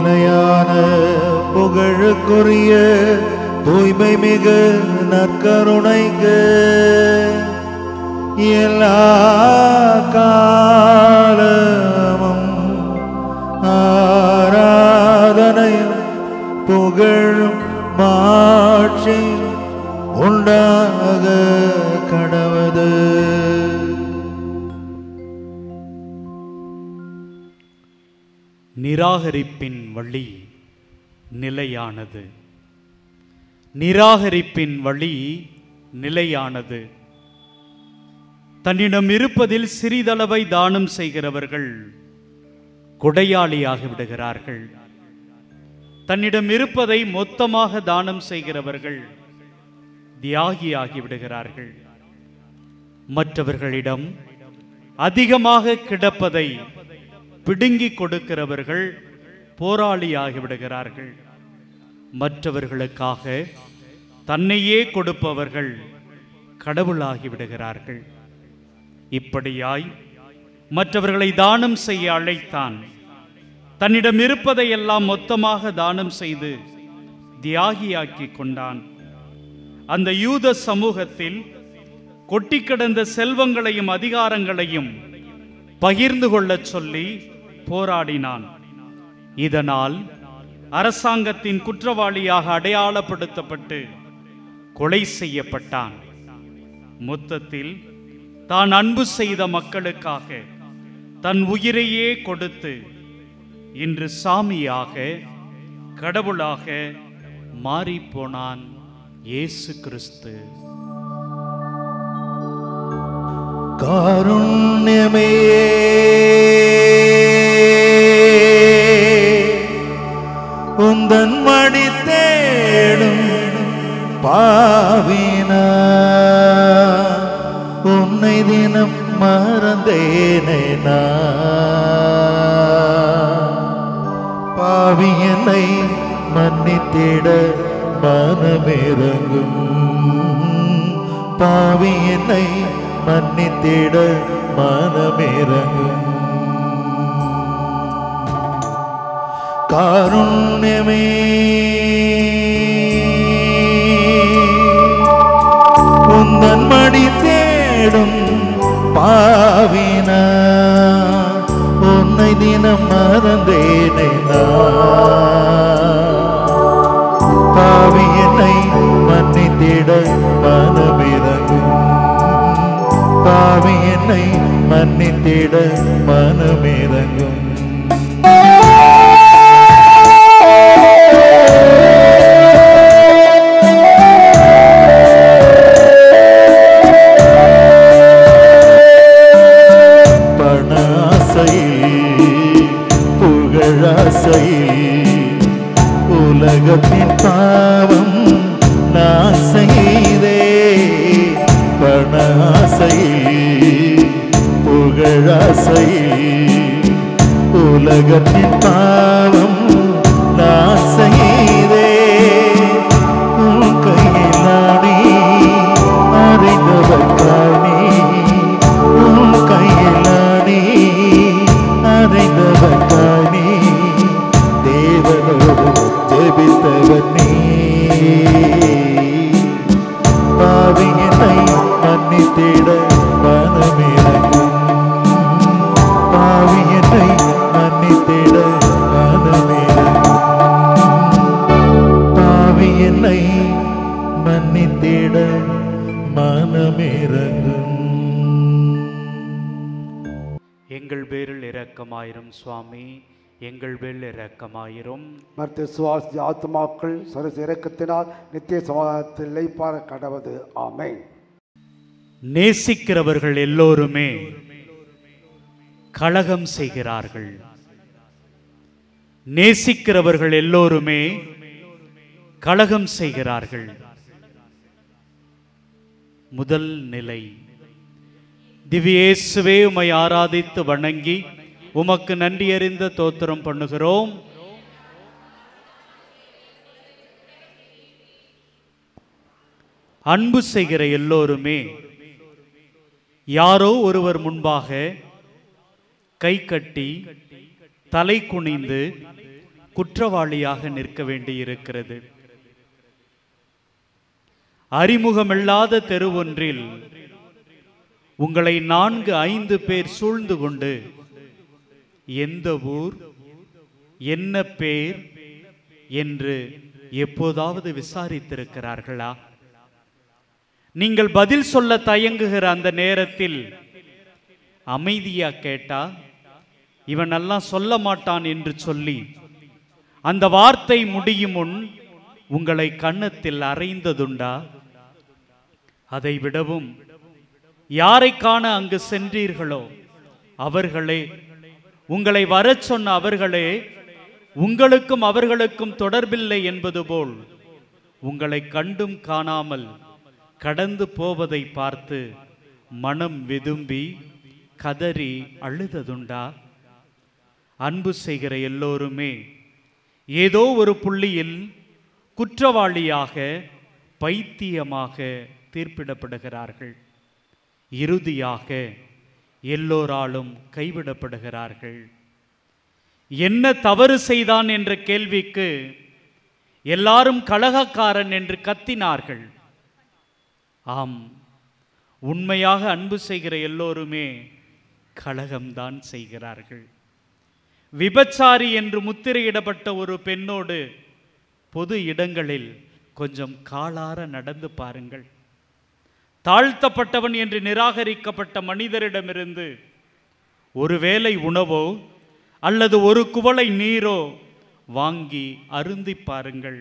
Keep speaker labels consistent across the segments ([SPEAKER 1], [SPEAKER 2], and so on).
[SPEAKER 1] நிலையான புகழுக்குரிய தூய்மை மிகு நற்கருணைக்கு எல்லா காலமும் ஆராதனையும் புகழும் மாட்சி உண்டாக கடவது.
[SPEAKER 2] நிராகரிப்பின் வழி நிலையானது. நிராகரிப்பின் வழி நிலையானது. தன்னிடம் இருப்பதில் சிறிதளவை தானம் செய்கிறவர்கள் கொடையாளியாகி விடுகிறார்கள். தன்னிடம் இருப்பதை மொத்தமாக தானம் செய்கிறவர்கள் தியாகியாகி விடுகிறார்கள். மற்றவர்களிடம் அதிகமாக கிடப்பதை பிடுங்கி கொடுக்கிறவர்கள் போராளியாகி விடுகிறார்கள். மற்றவர்களுக்காக தன்னையே கொடுப்பவர்கள் கடவுளாகி விடுகிறார்கள். இப்படியாய் மற்றவர்களை தானம் செய்ய அழைத்தான். தன்னிடம் இருப்பதை எல்லாம் மொத்தமாக தானம் செய்து தியாகியாக்கி கொண்டான். அந்த யூத சமூகத்தில் கொட்டி கிடந்த செல்வங்களையும் அதிகாரங்களையும் பகிர்ந்து கொள்ள சொல்லி போராடினான். இதனால் அரசாங்கத்தின் குற்றவாளியாக அடையாளப்படுத்தப்பட்டு கொலை செய்யப்பட்டான். மொத்தத்தில் தான் அன்பு செய்த மக்களுக்காக தன் உயிரையே கொடுத்து இன்று சாமியாக கடவுளாக மாறிப்போனான் இயேசு கிறிஸ்து.
[SPEAKER 1] காருண்யமே உந்தன் மடி தேடும் பாவினா உன்னை தினம் மறந்தேனே பாவியனை மன்னித்திட மனமிறங்கும். பாவியனை மன்னித்திட மனமிறங்கும். காருண்யமே உந்தன் மடி தேடும் பாவினா உன்னை தினம் மறந்தேனே பாவியனை மன்னித்திட மனமிறங்கும். பாவியனை மன்னித்திட மனமிறங்கும். உலகத்தின் பாவம் நான் செய்தே பணாசையில் புகழாசையில் உலகத்தின் பாவம் நான் செய்தே உன் கையில் நாடி அறிந்தவர் காணி உன் கையில் நாடி அறிந்தவர் காணி தேவனோடு ஜெபித்தவர் நீ பாவியனை மன்னித்திட மனமிறங்கும். பாவியனை மன்னித்திட மனமிறங்கும். பாவியனை மன்னித்திட மனமிறங்கும்.
[SPEAKER 2] எங்கள் பேரில் இரக்கமாயிரும் சுவாமி, எங்கள் பேரில் இரக்கமாயிரும்.
[SPEAKER 3] மற்ற சுவாசி ஆத்மாக்கள் சரச இரக்கத்தினால் நித்திய சமாதானத்தில் இளைப்பாற கடவது. ஆமென்.
[SPEAKER 2] நேசிக்கிறவர்கள் எல்லோருமே கலகம் செய்கிறார்கள். நேசிக்கிறவர்கள் எல்லோருமே கலகம் செய்கிறார்கள். முதல் நிலை, திவ்ய இயேசுவே உம்மை ஆராதித்து வணங்கி உமக்கு நன்றி அறிந்த தோத்திரம் பண்ணுகிறோம். அன்பு செய்கிற எல்லோருமே யாரோ ஒருவர் முன்பாக கை கட்டி தலை குனிந்து குற்றவாளியாக நிற்க வேண்டியிருக்கிறது. அறிமுகமில்லாத தெரு ஒன்றில் உங்களை 4-5 பேர் சூழ்ந்து கொண்டு எந்த ஊர், என்ன பேர் என்று எப்போதாவது விசாரித்திருக்கிறார்களா? நீங்கள் பதில் சொல்ல தயங்குகிற அந்த நேரத்தில் அமைதியா கேட்டா இவனெல்லாம் சொல்ல மாட்டான் என்று சொல்லி அந்த வார்த்தை முடியும் முன் உங்களை கன்னத்தில் அறைந்ததுண்டா? அதை விடவும் யாரை காண அங்கு சென்றீர்களோ அவர்களே, உங்களை வரச் சொன்ன அவர்களே, உங்களுக்கும் அவர்களுக்கும் தொடர்பில்லை என்பது போல் உங்களை கண்டும் காணாமல் கடந்து போவதை பார்த்து மனம் விதும்பி கதறி அழுததுண்டா? அன்பு செய்கிற எல்லோருமே ஏதோ ஒரு புள்ளியில் குற்றவாளியாக, பைத்தியமாக தீர்ப்பிடப்படுகிறார்கள். இறுதியாக எல்லோராலும் கைவிடப்படுகிறார்கள். என்ன தவறு செய்தான் என்ற கேள்விக்கு எல்லாரும் கலகக்காரன் என்று கத்தினார்கள். ஆம், உண்மையாக அன்பு செய்கிற எல்லோருமே கலகம்தான் செய்கிறார்கள். விபச்சாரி என்று முத்திரையிடப்பட்ட ஒரு பெண்ணோடு பொது இடங்களில் கொஞ்சம் காலார நடந்து பாருங்கள். தாழ்த்தப்பட்டவன் என்று நிராகரிக்கப்பட்ட மனிதரிடமிருந்து ஒருவேளை உணவோ அல்லது ஒரு குவளை நீரோ வாங்கி அருந்தி பாருங்கள்.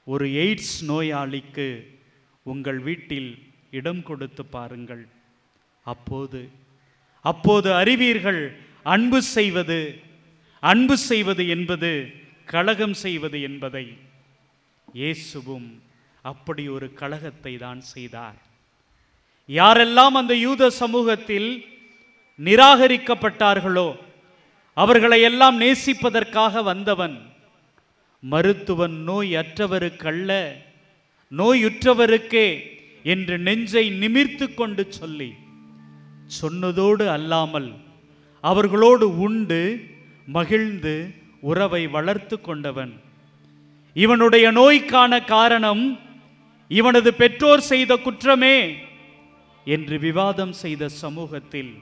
[SPEAKER 2] ஒரு எய்ட்ஸ் நோயாளிக்கு உங்கள் வீட்டில் இடம் கொடுத்து பாருங்கள். அப்போது அறிவீர்கள் அன்பு செய்வது என்பது கலகம் செய்வது என்பதை. இயேசுவும் அப்படி ஒரு கலகத்தை தான் செய்தார். யாரெல்லாம் அந்த யூத சமூகத்தில் நிராகரிக்கப்பட்டார்களோ அவர்களை எல்லாம் நேசிப்பதற்காக வந்தவன் மருத்துவன் நோய் அற்றவருக்கல்ல, நோயுற்றவருக்கே என்று நெஞ்சை நிமிர்த்து கொண்டு சொன்னதோடு அல்லாமல் அவர்களோடு உண்டு மகிழ்ந்து உறவை வளர்த்து கொண்டவன். இவனுடைய நோய்க்கான காரணம் இவனது பெற்றோர் செய்த குற்றமே என்று விவாதம் செய்த சமூகத்தில்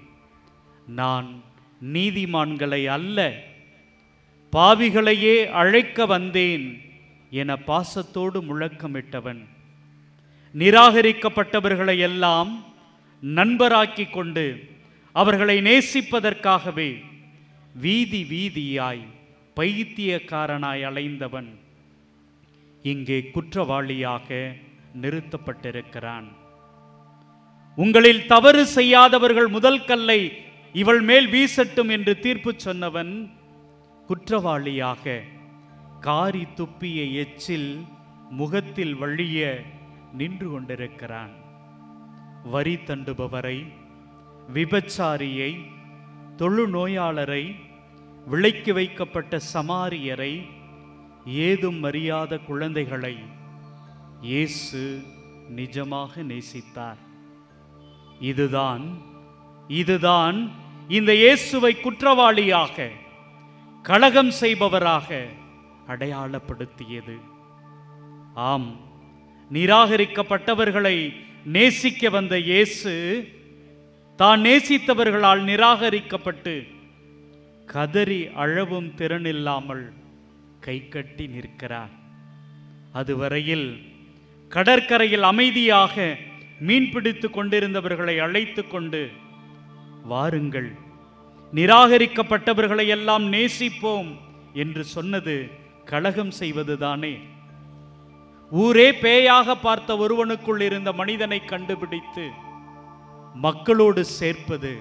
[SPEAKER 2] நான் நீதிமான்களை அல்ல பாவிகளையே அழைக்க வந்தேன் என பாசத்தோடு முழக்கமிட்டவன். நிராகரிக்கப்பட்டவர்களை எல்லாம் நண்பராக்கி கொண்டு அவர்களை நேசிப்பதற்காகவே வீதி வீதியாய் பைத்தியக்காரனாய் அலைந்தவன் இங்கே குற்றவாளியாக நிறுத்தப்பட்டிருக்கிறான். உங்களில் தவறு செய்யாதவர்கள் முதல் கல்லை இவள் மேல் வீசட்டும் என்று தீர்ப்பு சொன்னவன் குற்றவாளியாக காரி துப்பிய எச்சில் முகத்தில் வழிய நின்று கொண்டிருக்கிறான். வரி தண்டுபவரை, விபச்சாரியை, தொழுநோயாளரை, விலைக்கு வைக்கப்பட்ட சமாரியரை, ஏதும் அறியாத குழந்தைகளை இயேசு நிஜமாக நேசித்தார். இதுதான் இந்த இயேசுவை குற்றவாளியாக, கலகம் செய்பவராக அடையாளப்படுத்தியது. ஆம், நிராகரிக்கப்பட்டவர்களை நேசிக்க வந்த இயேசு தான் நேசித்தவர்களால் நிராகரிக்கப்பட்டு கதறி அழவும் திறனில்லாமல் கை கட்டி நிற்கிறார். அதுவரையில் கடற்கரையில் அமைதியாக மீன்பிடித்து கொண்டிருந்தவர்களை அழைத்து கொண்டு, வாருங்கள், நிராகரிக்கப்பட்டவர்களை எல்லாம் நேசிப்போம் என்று சொன்னது கலகம் செய்வதுதானே? ஊரே பேயாக பார்த்த ஒருவனுக்குள் இருந்த மனிதனை கண்டுபிடித்து மக்களோடு சேர்ப்பது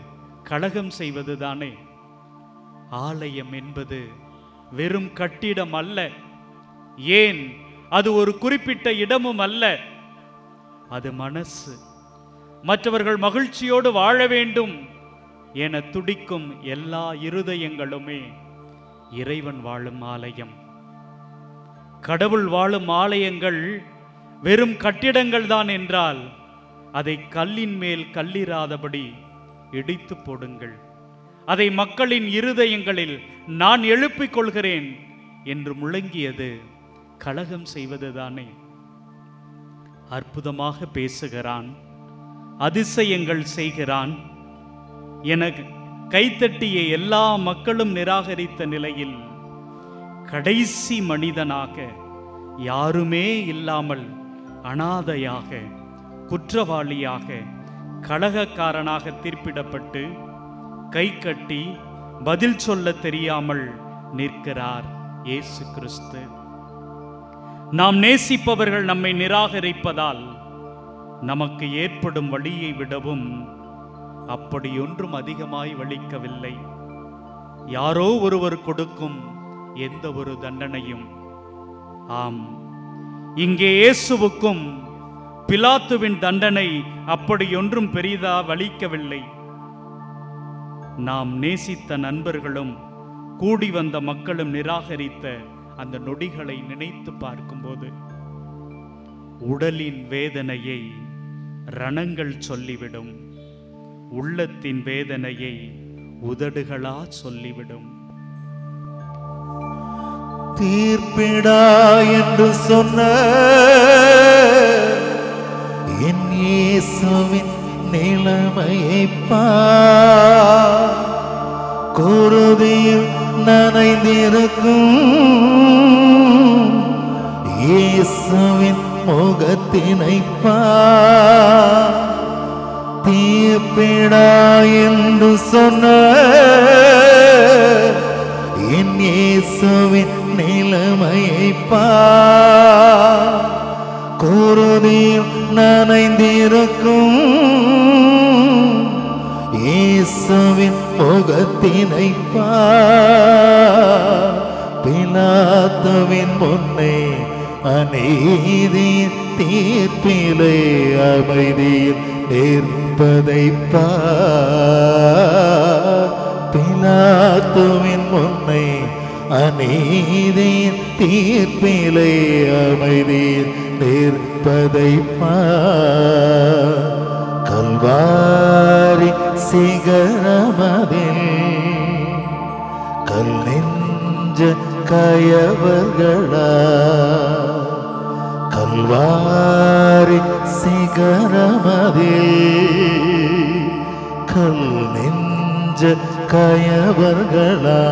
[SPEAKER 2] கலகம் செய்வதுதானே? ஆலயம் என்பது வெறும் கட்டிடம் அல்ல, ஏன் அது ஒரு குறிப்பிட்ட இடமும் அல்ல. அது மனசு. மற்றவர்கள் மகிழ்ச்சியோடு வாழ வேண்டும் என துடிக்கும் எல்லா இருதயங்களுமே இறைவன் வாழும் ஆலயம். கடவுள் வாழும் ஆலயங்கள் வெறும் கட்டிடங்கள் தான் என்றால் அதை கல்லின் மேல் கல்லிராதபடி இடித்து போடுங்கள். அதை மக்களின் இருதயங்களில் நான் எழுப்பிக் கொள்கிறேன் என்று முழங்கியது கலகம் செய்வதுதானே. அற்புதமாக பேசுகிறான், அதிசயங்கள் செய்கிறான் என கைத்தட்டிய எல்லா மக்களும் நிராகரித்த நிலையில் கடைசி மனிதனாக, யாருமே இல்லாமல் அனாதையாக, குற்றவாளியாக, கலகக்காரனாக தீர்ப்பிடப்பட்டு கை கட்டி பதில் சொல்ல தெரியாமல் நிற்கிறார் இயேசு கிறிஸ்து. நாம் நேசிப்பவர்கள் நம்மை நிராகரிப்பதால் நமக்கு ஏற்படும் வலியை விடவும் அப்படியொன்றும் அதிகமாய் வலிக்கவில்லை. யாரோ ஒருவர் கொடுக்கும் எந்த ஒரு தண்டனையும். ஆம், இங்கே இயேசுவுக்கும் பிலாத்துவின் தண்டனை அப்படியொன்றும் பெரிதா வலிக்கவில்லை. நாம் நேசித்த நண்பர்களும் கூடி வந்த மக்களும் நிராகரித்த அந்த நொடிகளை நினைத்து பார்க்கும்போது உடலின் வேதனையை ரணங்கள் சொல்லிவிடும், உள்ளத்தின் வேதனையை உதடுகளா சொல்லிவிடும்.
[SPEAKER 1] தீர்ப்பிடா என்று சொன்ன என் இயேசுவின் நிலைமையை பார். குருதியில் நனைந்திருக்கும் இயேசுவின் முகத்தினை பார். தீர்ப்பிடா என்று சொன்ன என் இயேசுவின் நிலைமையை பார். குருதியில் நனைந்திருக்கும் இயேசுவின் முகத்தினை பார். பிலாத்துவின் முன்னே அநீதியின் தீர்ப்பிலே அமைதியில் நிற்பதை பார். பிலாத்துவின் முன்னே அநீதியின் தீர்ப்பிலே அமைதியில் நிற்பதை பார். கல்வாரி சிகரமதில் கல் நெஞ்ச கயவர்களா. கல்வாரி சிகரமதில் கல் நெஞ்ச கயவர்களா.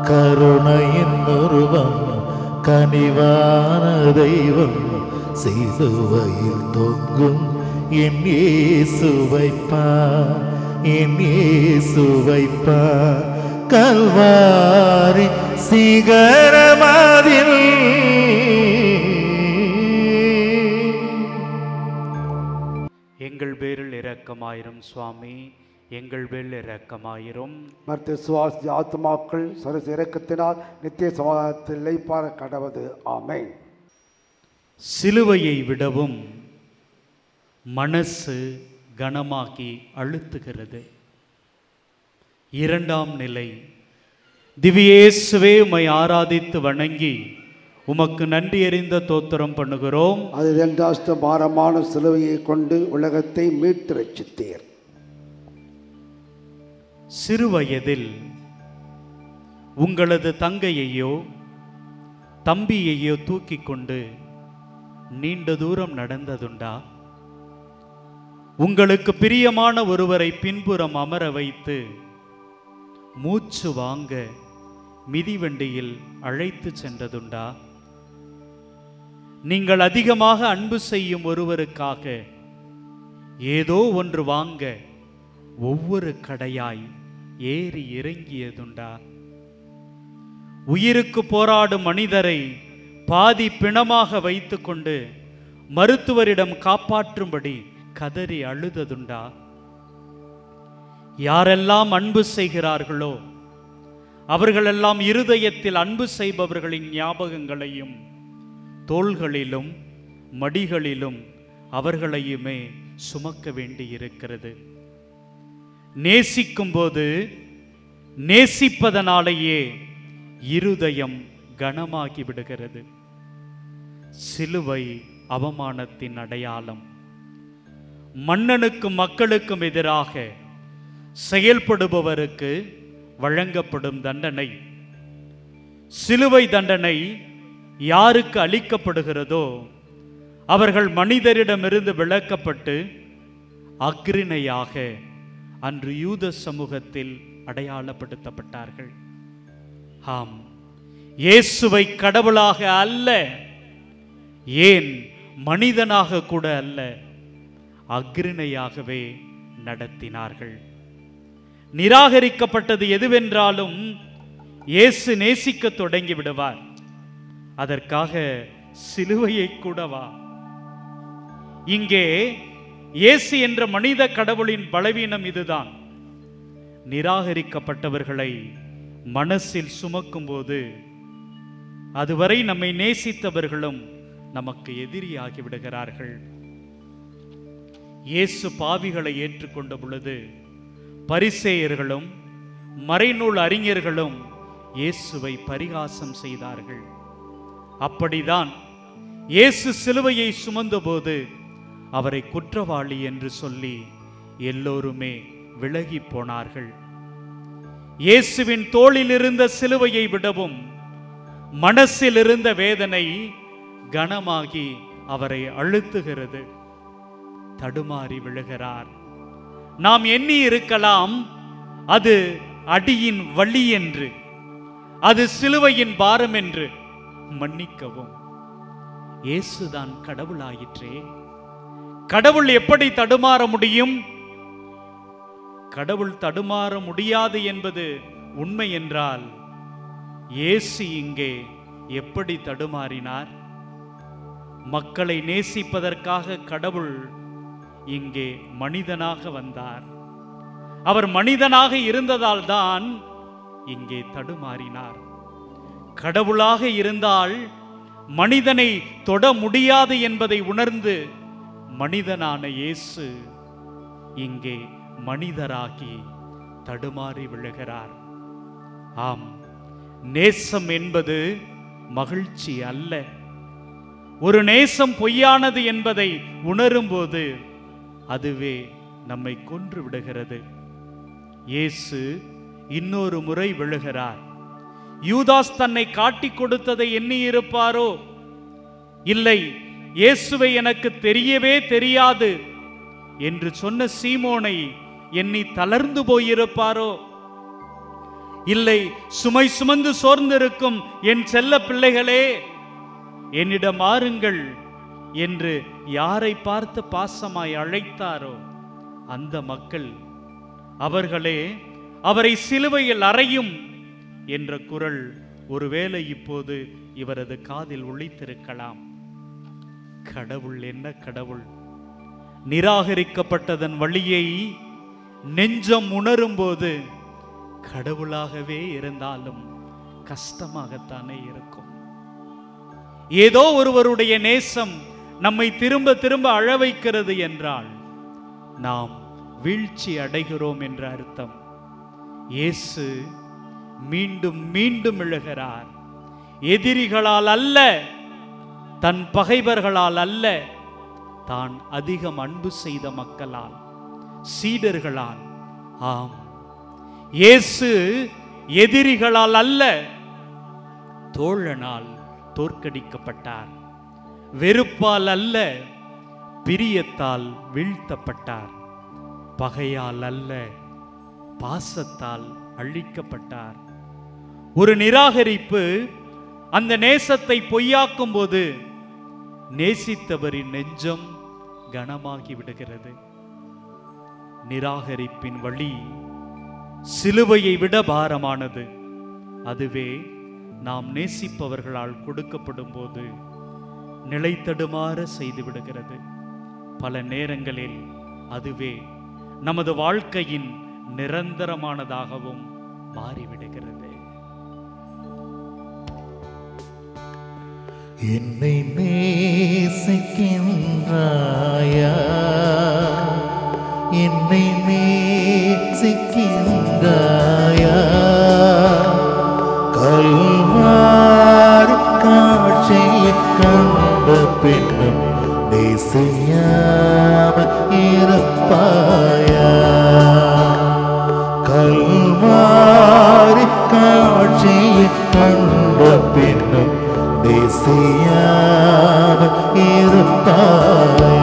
[SPEAKER 1] கருணையின் உருவம் கனிவான தெய்வம் சிலுவையில் தொங்கும் என் இயேசுவை பார். என் இயேசுவை பார். கல்வாரி சிகரமதில்
[SPEAKER 2] எங்கள் பேரில் இரக்கமாயிரும் சுவாமி, எங்கள் பேரில் இரக்கமாயிரும்.
[SPEAKER 3] மற்ற சுவாசி ஆத்மாக்கள் சரச இரக்கத்தினால் நித்திய சமாதானத்தில் இளைப்பாற கடவது. ஆமென்.
[SPEAKER 2] சிலுவையை விடவும் மனசு கனமாகி அழுத்துகிறது. இரண்டாம் நிலை, திவ்யேசுவே உம்மை ஆராதித்து வணங்கி உமக்கு நன்றி அறிந்த தோத்திரம் பண்ணுகிறோம்.
[SPEAKER 3] அது 2 பாரமான சிலுவையை கொண்டு உலகத்தை மீட்டு ரட்சித்தீர்.
[SPEAKER 2] சிறுவயதில் உங்களது தங்கையையோ தம்பியையோ தூக்கி கொண்டு நீண்ட தூரம் நடந்ததுண்டா? உங்களுக்கு பிரியமான ஒருவரை பின்புறம் அமர வைத்து மூச்சு வாங்க மிதிவண்டியில் அழைத்து சென்றதுண்டா? நீங்கள் அதிகமாக அன்பு செய்யும் ஒருவருக்காக ஏதோ ஒன்று வாங்க ஒவ்வொரு கடையாய் ஏறி இறங்கியதுண்டா? உயிருக்கு போராடும் மனிதரை பாதி பிணமாக வைத்துக்கொண்டு மருத்துவரிடம் காப்பாற்றும்படி கதறி அழுததுண்டா? யாரெல்லாம் அன்பு செய்கிறார்களோ அவர்களெல்லாம் இருதயத்தில் அன்பு செய்பவர்களின் ஞாபகங்களையும் தோள்களிலும் மடிகளிலும் அவர்களையுமே சுமக்க வேண்டியிருக்கிறது. நேசிக்கும் போது நேசிப்பதனாலேயே இருதயம் கனமாகி விடுகிறது. சிலுவை அவமானத்தின் அடையாளம். மன்னனுக்கும் மக்களுக்கும் எதிராக செயல்படுபவருக்கு வழங்கப்படும் தண்டனை சிலுவை தண்டனை யாருக்கு அளிக்கப்படுகிறதோ அவர்கள் மனிதரிடமிருந்து விலக்கப்பட்டு அக்ரிணையாக அன்று யூத சமூகத்தில் அடையாளப்படுத்தப்பட்டார்கள். ஆம், இயேசுவை கடவுளாக அல்ல, ஏன் மனிதனாக கூட அல்ல, அக்ரிணையாகவே நடத்தினார்கள். நிராகரிக்கப்பட்டது எதுவென்றாலும் இயேசு நேசிக்க தொடங்கி விடுவார். அதற்காக சிலுவையை கூடவா? இங்கே இயேசு என்ற மனித கடவுளின் பலவீனம் இதுதான். நிராகரிக்கப்பட்டவர்களை மனசில் சுமக்கும் போது அதுவரை நம்மை நேசித்தவர்களும் நமக்கு எதிரியாகி விடுகிறார்கள். இயேசு பாவிகளை ஏற்றுக்கொண்ட பொழுது பரிசேயர்களும் மறைநூல் அறிஞர்களும் இயேசுவை பரிகாசம் செய்தார்கள். அப்படிதான் இயேசு சிலுவையை சுமந்தபோது அவரை குற்றவாளி என்று சொல்லி எல்லோருமே விலகி போனார்கள். இயேசுவின் தோளில் இருந்த சிலுவையை விடவும் மனசில் இருந்த வேதனை கனமாகி அவரை அழுத்துகிறது. தடுமாறி விழுகிறார். நாம் எண்ணி இருக்கலாம் அது அடியின் வலி என்று, அது சிலுவையின் பாரம் என்று. மன்னிக்கவும், இயேசுதான் கடவுளாயிற்றே. கடவுள் எப்படி தடுமாற முடியும்? கடவுள் தடுமாற முடியாது என்பது உண்மை என்றால் இயேசு இங்கே எப்படி தடுமாறினார்? மக்களை நேசிப்பதற்காக கடவுள் இங்கே மனிதனாக வந்தார். அவர் மனிதனாக இருந்ததால் தான் இங்கே தடுமாறினார். கடவுளாக இருந்தால் மனிதனை தொட முடியாது என்பதை உணர்ந்து மனிதனான இயேசு இங்கே மனிதராகி தடுமாறி விழுகிறார். ஆம், நேசம் என்பது மகிழ்ச்சி அல்ல. ஒரு நேசம் பொய்யானது என்பதை உணரும் போது அதுவே நம்மை கொன்று விடுகிறது. இயேசு இன்னொரு முறை விழுகிறார். யூதாஸ் தன்னை காட்டிக் கொடுத்ததை எண்ணி இருப்பாரோ? இல்லை, இயேசுவை எனக்கு தெரியவே தெரியாது என்று சொன்ன சீமோனை எண்ணி தளர்ந்து போயிருப்பாரோ? இல்லை, சுமை சுமந்து சோர்ந்திருக்கும் என் செல்ல பிள்ளைகளே, என்னிடம் ஆறுங்கள் என்று யாரை பார்த்து பாசமாய் அழைத்தாரோ அந்த மக்கள், அவர்களே அவரை சிலுவையில் அறையும் என்ற குரல் ஒருவேளை இப்போது இவரது காதில் ஒலித்திருக்கலாம். கடவுள் என்ன கடவுள்! நிராகரிக்கப்பட்டதன் வழியை நெஞ்சம் உணரும் போது கடவுளாகவே இருந்தாலும் கஷ்டமாகத்தானே இருக்கும். ஏதோ ஒருவருடைய நேசம் நம்மை திரும்ப திரும்ப அழ வைக்கிறது என்றால் நாம் வீழ்ச்சி அடைகிறோம் என்ற அர்த்தம். இயேசு மீண்டும் மீண்டும் விழுகிறார். எதிரிகளால் அல்ல, தன் பகைவர்களால் அல்ல, தான் அதிகம் அன்பு செய்த மக்களால், சீடர்களால். ஆம், இயேசு எதிரிகளால் அல்ல, தோழனால் தோற்கடிக்கப்பட்டார். வெறுப்பால் அல்ல, பிரியத்தால் வீழ்த்தப்பட்டார். பகையால் அல்ல, பாசத்தால் அழிக்கப்பட்டார். ஒரு நிராகரிப்பு அந்த நேசத்தை பொய்யாக்கும் போது நேசித்தவரின் நெஞ்சம் கனமாகி விடுகிறது. நிராகரிப்பின் வழி சிலுவையை விட பாரமானது. அதுவே நாம் நேசிப்பவர்களால் கொடுக்கப்படும் போது நிலைத்தடுமாற செய்து விடுகிறது. பல நேரங்களில் அதுவே நமது வாழ்க்கையின் நிரந்தரமானதாகவும் மாறிவிடுகிறது.
[SPEAKER 1] என்னை நேசிக்கின்றாயா, என்னை நேசிக்கின்றாயா, கல்வாரி காட்சியை கண்ட பின்னும் நேசியாம இருப்பாயா, கல்வாரி காட்சியை கண்ட நேசியாமல் இருப்பாயா?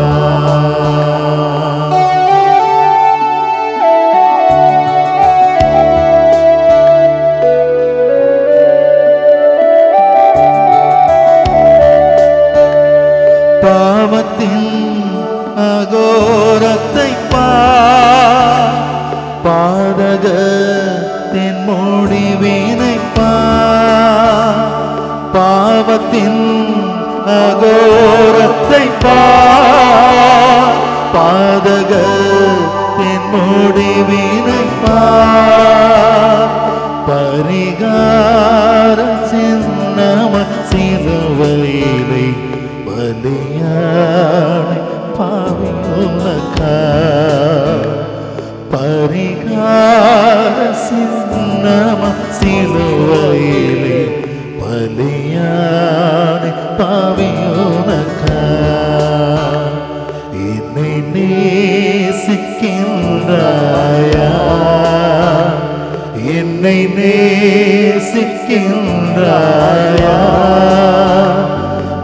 [SPEAKER 1] பாவத்தின் அகோரத்தை பாதகத்தின் முடிவினை பாவத்தின் அகோரத்தை பாதகத்தின் முடிவினை பரிகார சின்னம சிலுவையிலே பலியான பாவி உனக்கா பரிகார சின்னம சிலுவையிலே பலியான பாவி உனக்கா என்னை நேசிக்கின்றாயா? என்னை நேசிக்கின்றாயா?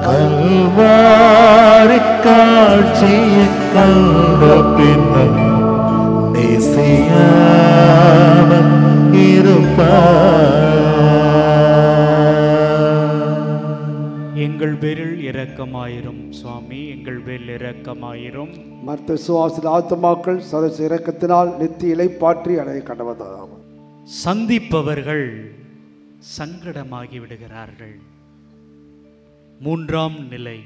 [SPEAKER 1] கல்வாரி காட்சியை கண்ட பின்னும் நேசியாமல் இருப்பாய்.
[SPEAKER 2] எங்கள் பேரில் இரக்கமாயிரும் சுவாமி, எங்கள் பேரில் இரக்கமாயிரும்.
[SPEAKER 3] மற்ற சுவாசின் ஆத்மாக்கள் சரச இரக்கத்தினால் நித்திய இளைப்பாற்றி அடைய கடவதாகும்.
[SPEAKER 2] சந்திப்பவர்கள் சங்கடமாகி விடுகிறார்கள். மூன்றாம் நிலை.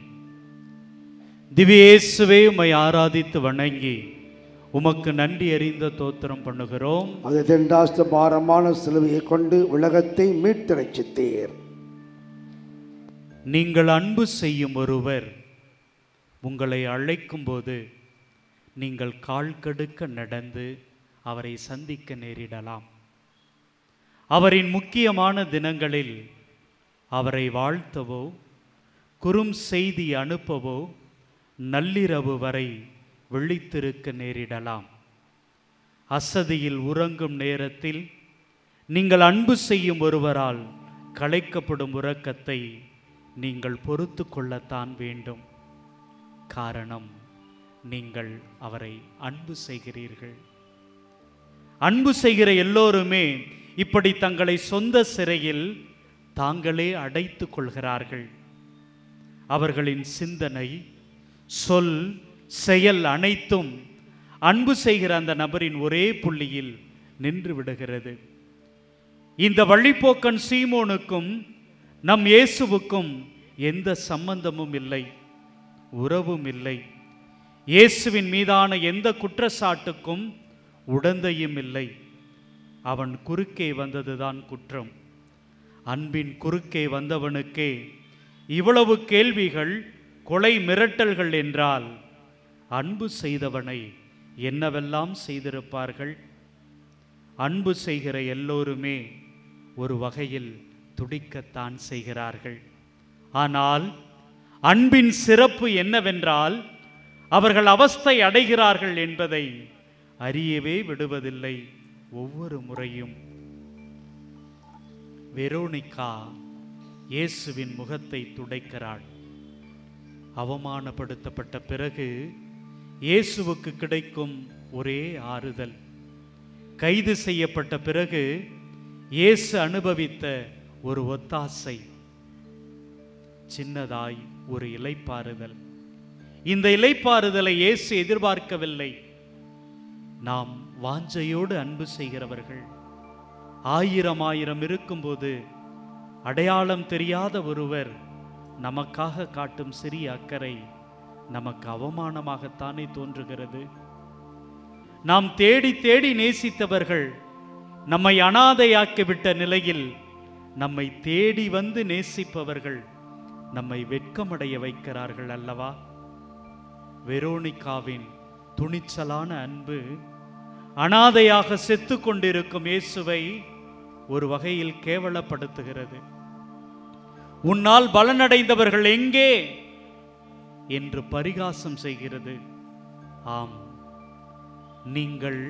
[SPEAKER 2] திவ்ய இயேசுவே, உம்மை ஆராதித்து வணங்கி உமக்கு நன்றி அறிந்த தோத்திரம் பண்ணுகிறோம்.
[SPEAKER 3] அது தெண்டாஸ்த பாரமான சிலுவையை கொண்டு உலகத்தை மீட்டு ரட்சித்தீர்.
[SPEAKER 2] நீங்கள் அன்பு செய்யும் ஒருவர் உங்களை அழைக்கும் போது நீங்கள் கால் கடுக்க நடந்து அவரை சந்திக்க நேரிடலாம். அவரின் முக்கியமான தினங்களில் அவரை வாழ்த்தவோ குறும் செய்தி அனுப்பவோ நள்ளிரவு வரை விழித்திருக்க நேரிடலாம். அசதியில் உறங்கும் நேரத்தில் நீங்கள் அன்பு செய்யும் ஒருவரால் கலைக்கப்படும் உறக்கத்தை நீங்கள் பொறுத்து கொள்ளத்தான் வேண்டும். காரணம், நீங்கள் அவரை அன்பு செய்கிறீர்கள். அன்பு செய்கிற எல்லோருமே இப்படி தங்களை சொந்த சிறையில் தாங்களே அடைத்து கொள்கிறார்கள். அவர்களின் சிந்தனை, சொல், செயல் அனைத்தும் அன்பு செய்கிற அந்த நபரின் ஒரே புள்ளியில் நின்று விடுகிறது. இந்த வழிப்போக்கன் சீமோனுக்கும் நம் இயேசுவுக்கும் எந்த சம்பந்தமும் இல்லை, உறவும் இல்லை. இயேசுவின் மீதான எந்த குற்றச்சாட்டுக்கும் உடந்தையும் இல்லை. அவன் குறுக்கே வந்ததுதான் குற்றம். அன்பின் குறுக்கே வந்தவனுக்கே இவ்வளவு கேள்விகள், கொலை மிரட்டல்கள் என்றால் அன்பு செய்தவனை என்னவெல்லாம் செய்திருப்பார்கள்? அன்பு செய்கிற எல்லோருமே ஒரு வகையில் துடிக்கத்தான் செய்கிறார்கள். ஆனால் அன்பின் சிறப்பு என்னவென்றால் அவர்கள் அவஸ்தை அடைகிறார்கள் என்பதை அறியவே விடுவதில்லை. ஒவ்வொரு முறையும் வெரோனிகா இயேசுவின் முகத்தை துடைக்கிறாள். அவமானப்படுத்தப்பட்ட பிறகு இயேசுவுக்கு கிடைக்கும் ஒரே ஆறுதல், கைது செய்யப்பட்ட பிறகு இயேசு அனுபவித்த ஒரு ஒத்தாசை, சின்னதாய் ஒரு இளைப்பாறுதல். இந்த இளைப்பாறுதலை இயேசு எதிர்பார்க்கவில்லை. நாம் வாஞ்சையோடு அன்பு செய்கிறவர்கள். ஆயிரம் இருக்கும்போது அடையாளம் தெரியாத ஒருவர் நமக்காக காட்டும் சிறிய அக்கறை நமக்கு அவமானமாகத்தானே தோன்றுகிறது. நாம் தேடி தேடி நேசித்தவர்கள் நம்மை அனாதையாக்கிவிட்ட நிலையில் நம்மை தேடி வந்து நேசிப்பவர்கள் நம்மை வெட்கமடைய வைக்கிறார்கள் அல்லவா? வெரோனிகாவின் துணிச்சலான அன்பு அனாதையாக செத்து கொண்டிருக்கும் இயேசுவை ஒரு வகையில் கேவலப்படுத்துகிறது. உன்னால் பலனடைந்தவர்கள் எங்கே என்று பரிகாசம் செய்கிறது. ஆம், நீங்கள்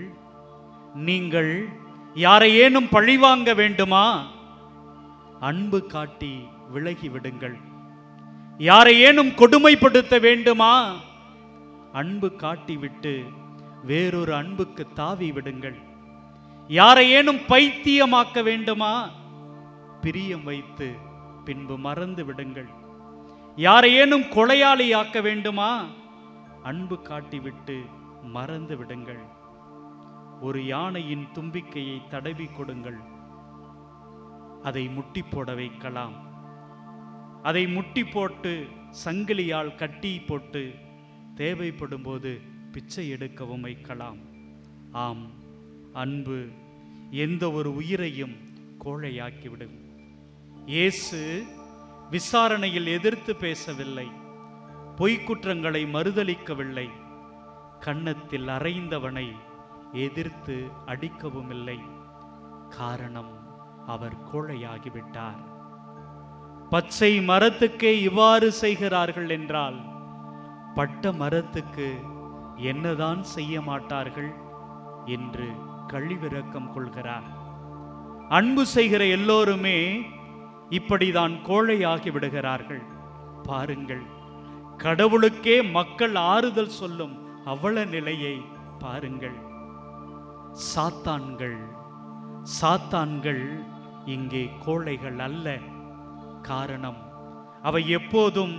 [SPEAKER 2] யாரையேனும் பழிவாங்க வேண்டுமா? அன்பு காட்டி விலகி விடுங்கள். யாரையேனும் கொடுமைப்படுத்த வேண்டுமா? அன்பு காட்டிவிட்டு வேறொரு அன்புக்கு தாவி விடுங்கள். யாரையேனும் பைத்தியமாக்க வேண்டுமா? பிரியம் வைத்து பின்பு மறந்து விடுங்கள். யாரையேனும் கொலையாளியாக்க வேண்டுமா? அன்பு காட்டிவிட்டு மறந்து விடுங்கள். ஒரு யானையின் தும்பிக்கையை தடவி கொடுங்கள், அதை முட்டி போட வைக்கலாம். அதை முட்டி போட்டு சங்கிலியால் கட்டி போட்டு தேவைப்படும் போது பிச்சை எடுக்கவும் வைக்கலாம். ஆம், அன்பு எந்த ஒரு உயிரையும் கோழையாக்கிவிடும். இயேசு விசாரணையில் எதிர்த்து பேசவில்லை, பொய்க்குற்றங்களை மறுதலிக்கவில்லை, கன்னத்தில் அறைந்தவனை எதிர்த்து அடிக்கவும் இல்லை. காரணம், அவர் கோழையாகிவிட்டார். பச்சை மரத்துக்கே இவ்வாறு செய்கிறார்கள் என்றால் பட்ட மரத்துக்கு என்னதான் செய்ய மாட்டார்கள் என்று கழிவிரக்கம் கொள்கிறார். அன்பு செய்கிற எல்லோருமே இப்படிதான் கோழையாகி விடுகிறார்கள். பாருங்கள், கடவுளுக்கே மக்கள் ஆறுதல் சொல்லும் அவல நிலையை பாருங்கள். சாத்தான்கள் இங்கே கோழைகள் அல்ல. காரணம், அவை எப்போதும்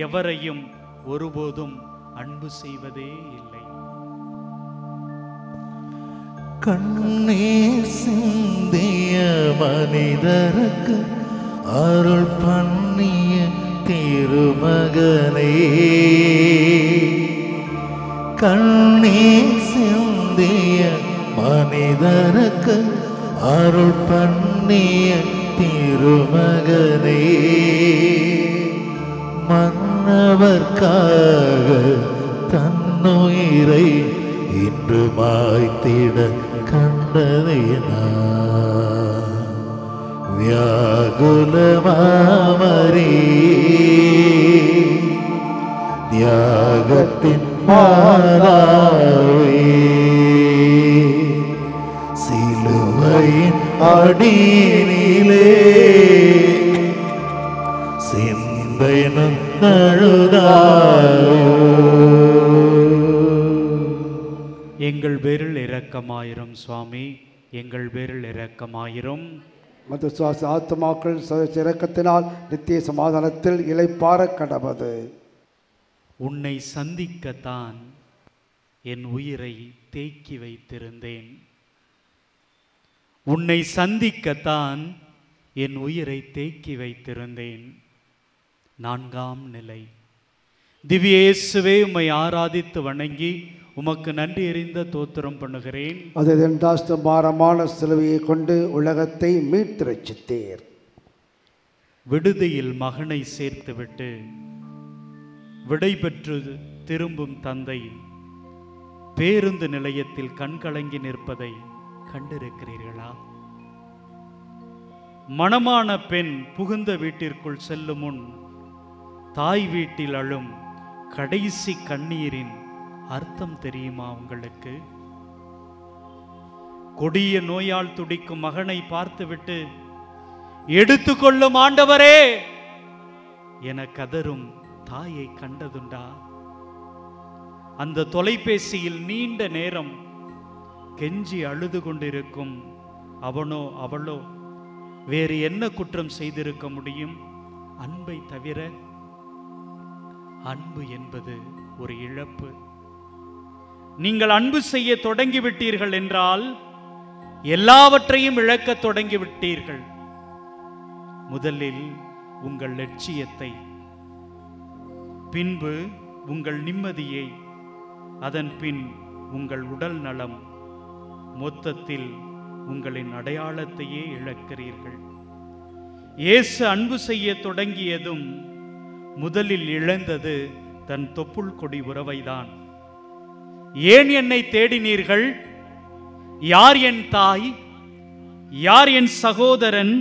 [SPEAKER 2] எவரையும் ஒருபோதும் அன்பு செய்வதே இல்லை.
[SPEAKER 1] கண்ணீர் சிந்திய மனிதருக்கு அருள் பண்ணிய திருமகனே, கண்ணீர் சிந்திய மனிதருக்கு அருள் பண்ணிய திருமகனே, மன்னவர்க்காக தன்னுயிரை இன்று மாய்த்திட கண்டதேனா வியாகுலமாமரே, தியாகத்தின் மாதாவே, சிலுவையின் அடியினிலே சிந்தையினும் நழுதாயோ.
[SPEAKER 2] எங்கள் பேரில் இரக்கமாயிரும் சுவாமி, எங்கள் பேரில் இரக்கமாயிரும்.
[SPEAKER 3] மது சுவாச ஆத்மாக்கள் இரக்கத்தினால் நித்திய சமாதானத்தில் இளைப்பாற கடவது.
[SPEAKER 2] உன்னை சந்திக்கத்தான் என் உயிரை தேக்கி வைத்திருந்தேன். உன்னை சந்திக்கத்தான் என் உயிரை தேக்கி வைத்திருந்தேன். 4ஆம் நிலை. திவ்ய இயேசுவே, உம்மை ஆராதித்து வணங்கி உமக்கு நன்றி எறிந்த தோத்திரம் பண்ணுகிறேன்.
[SPEAKER 3] அது இரண்டாஸ்த பாரமான சிலுவையை கொண்டு உலகத்தை மீட்டு ரட்சித்தீர்.
[SPEAKER 2] விடுதியில் மகனை சேர்த்துவிட்டு விடை பெற்று திரும்பும் தந்தை பேருந்து நிலையத்தில் கண்கலங்கி நிற்பதை கண்டிருக்கிறீர்களா? மணமான பெண் புகுந்த வீட்டிற்குள் செல்லும் முன் தாய் வீட்டில் அழும் கடைசி கண்ணீரின் அர்த்தம் தெரியுமா உங்களுக்கு? கொடிய நோயால் துடிக்கும் மகனை பார்த்துவிட்டு எடுத்துக்கொள்ளும் ஆண்டவரே என கதரும் தாயை கண்டதுண்டா? அந்த தொலைபேசியில் நீண்ட நேரம் கெஞ்சி அழுது கொண்டிருக்கும் அவனோ அவளோ வேறு என்ன குற்றம் செய்திருக்க முடியும்? அன்பை தவிர. அன்பு என்பது ஒரு இழப்பு. நீங்கள் அன்பு செய்ய தொடங்கிவிட்டீர்கள் என்றால் எல்லாவற்றையும் இழக்க தொடங்கிவிட்டீர்கள். முதலில் உங்கள் லட்சியத்தை, பின்பு உங்கள் நிம்மதியை, அதன் பின் உங்கள் உடல் நலம், மொத்தத்தில் உங்களின் அடையாளத்தையே இழக்கிறீர்கள். இயேசு அன்பு செய்ய தொடங்கியதும் முதலில் இழந்தது தன் தொப்புள் கொடி உறவைதான். ஏன் என்னை தேடினீர்கள்? யார் என் தாய்? யார் என் சகோதரன்?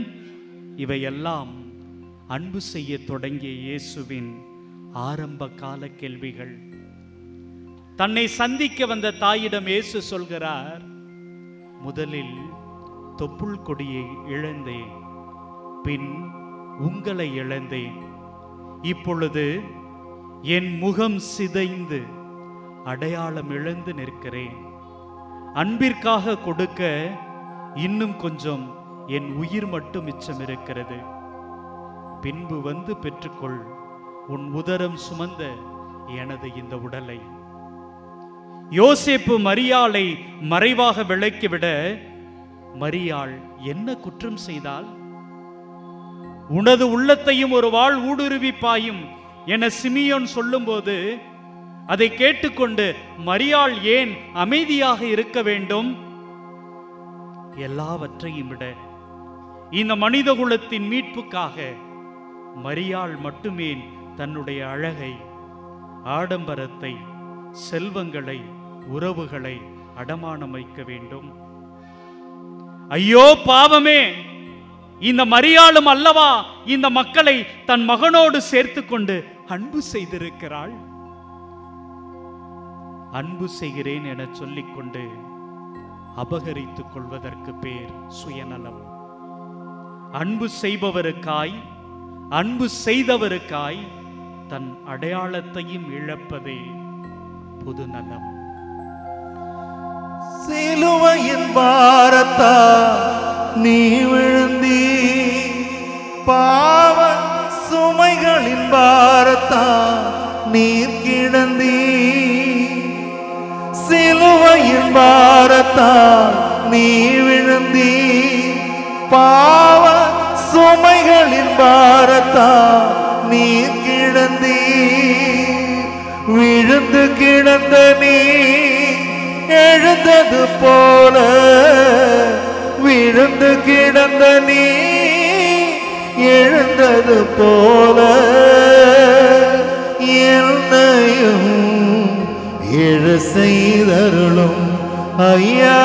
[SPEAKER 2] இவையெல்லாம் அன்பு செய்ய தொடங்கிய இயேசுவின் ஆரம்ப கால கேள்விகள். தன்னை சந்திக்க வந்த தாயிடம் இயேசு சொல்கிறார், முதலில் தொப்புள் கொடியை இழந்தேன், பின் உங்களை இழந்தேன். இப்பொழுது என் முகம் சிதைந்து அடையாளம் இழந்து நிற்கிறேன். அன்பிற்காக கொடுக்க இன்னும் கொஞ்சம் என் உயிர் மட்டும் மிச்சம் இருக்கிறது. பின்பு வந்து பெற்றுக்கொள் உன் உதரம் சுமந்த எனது இந்த உடலை. யோசேப்பு மரியாளை மறைவாக விலக்கிவிட, மரியாள் என்ன குற்றம் செய்தால்? உனது உள்ளத்தையும் ஒரு வாள் ஊடுருவி பாயும் என சிமியோன் சொல்லும்போது அதை கேட்டுக்கொண்டு மரியாள் ஏன் அமைதியாக இருக்க வேண்டும்? எல்லாவற்றையும் விட இந்த மனித குலத்தின் மீட்புக்காக மரியாள் மட்டுமே தன்னுடைய அழகை, ஆடம்பரத்தை, செல்வங்களை, உறவுகளை அடமானம் வைக்க வேண்டும். ஐயோ பாவமே! இந்த மரியாளும் அல்லவா இந்த மக்களை தன் மகனோடு சேர்த்து கொண்டு அன்பு செய்திருக்கிறாள். அன்பு செய்கிறேன் என சொல்லிக்கொண்டு அபகரித்துக் கொள்வதற்கு பேர் சுயநலம். அன்பு செய்பவருக்காய், அன்பு செய்தவருக்காய் தன் அடையாளத்தையும் இழப்பதே பொதுநலம்.
[SPEAKER 1] சிலுவையின் பாரத்தா நீ விழுந்தி, பாவ சுமைகளின் பாரத்தா நீர் கிடந்தி. சிலுவையின் பாரத்தா நீ விழுந்தி, பாவ சுமைகளின் பாரத்தா நீர் கிடந்தி. விழுந்து கிடந்த நீ எழுந்தது போல, விழுந்து கிடந்த நீ எழுந்தது போல, என்னையும் எழு செய்தருளும் ஐயா,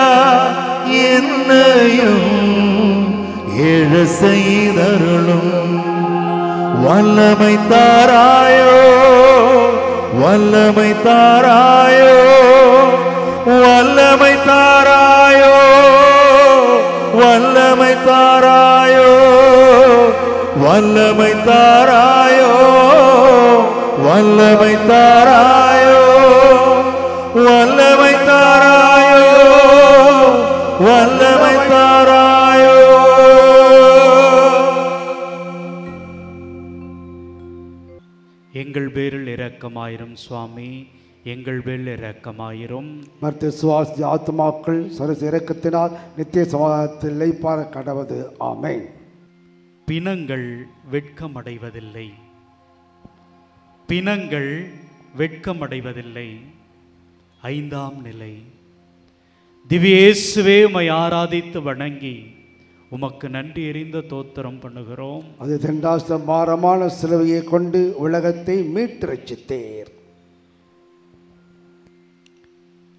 [SPEAKER 1] என்னையும் எழு செய்தருளும். வல்லமை தாராயோ, வல்லமை தாராயோ, வல்லமை தாராயோ, வல்லமை தாராயோ, வல்லமை தாராயோ, வல்லமை தாராயோ, வல்லமை தாராயோ, வல்லமை தாராயோ.
[SPEAKER 2] எங்கள் பேரில் இரக்கமாயிரும் சுவாமி, எங்கள் பேரில் இரக்கமாயிரும்.
[SPEAKER 3] மற்ற சுவாசி ஆத்மாக்கள் சரச இரக்கத்தினால் நித்திய சமாதானத்தில் இளைப்பாற கடவது. ஆமென்.
[SPEAKER 2] பிணங்கள் வெட்கமடைவதில்லை, பிணங்கள் வெட்கமடைவதில்லை. ஐந்தாம் நிலை. திவ்ய இயேசுவே, உம்மை ஆராதித்து வணங்கி உமக்கு நன்றி எறிந்த தோத்திரம் பண்ணுகிறோம்.
[SPEAKER 3] அது தெண்டாச பாரமான சிலுவையை கொண்டு உலகத்தை மீட்டு ரட்சித்தீர்.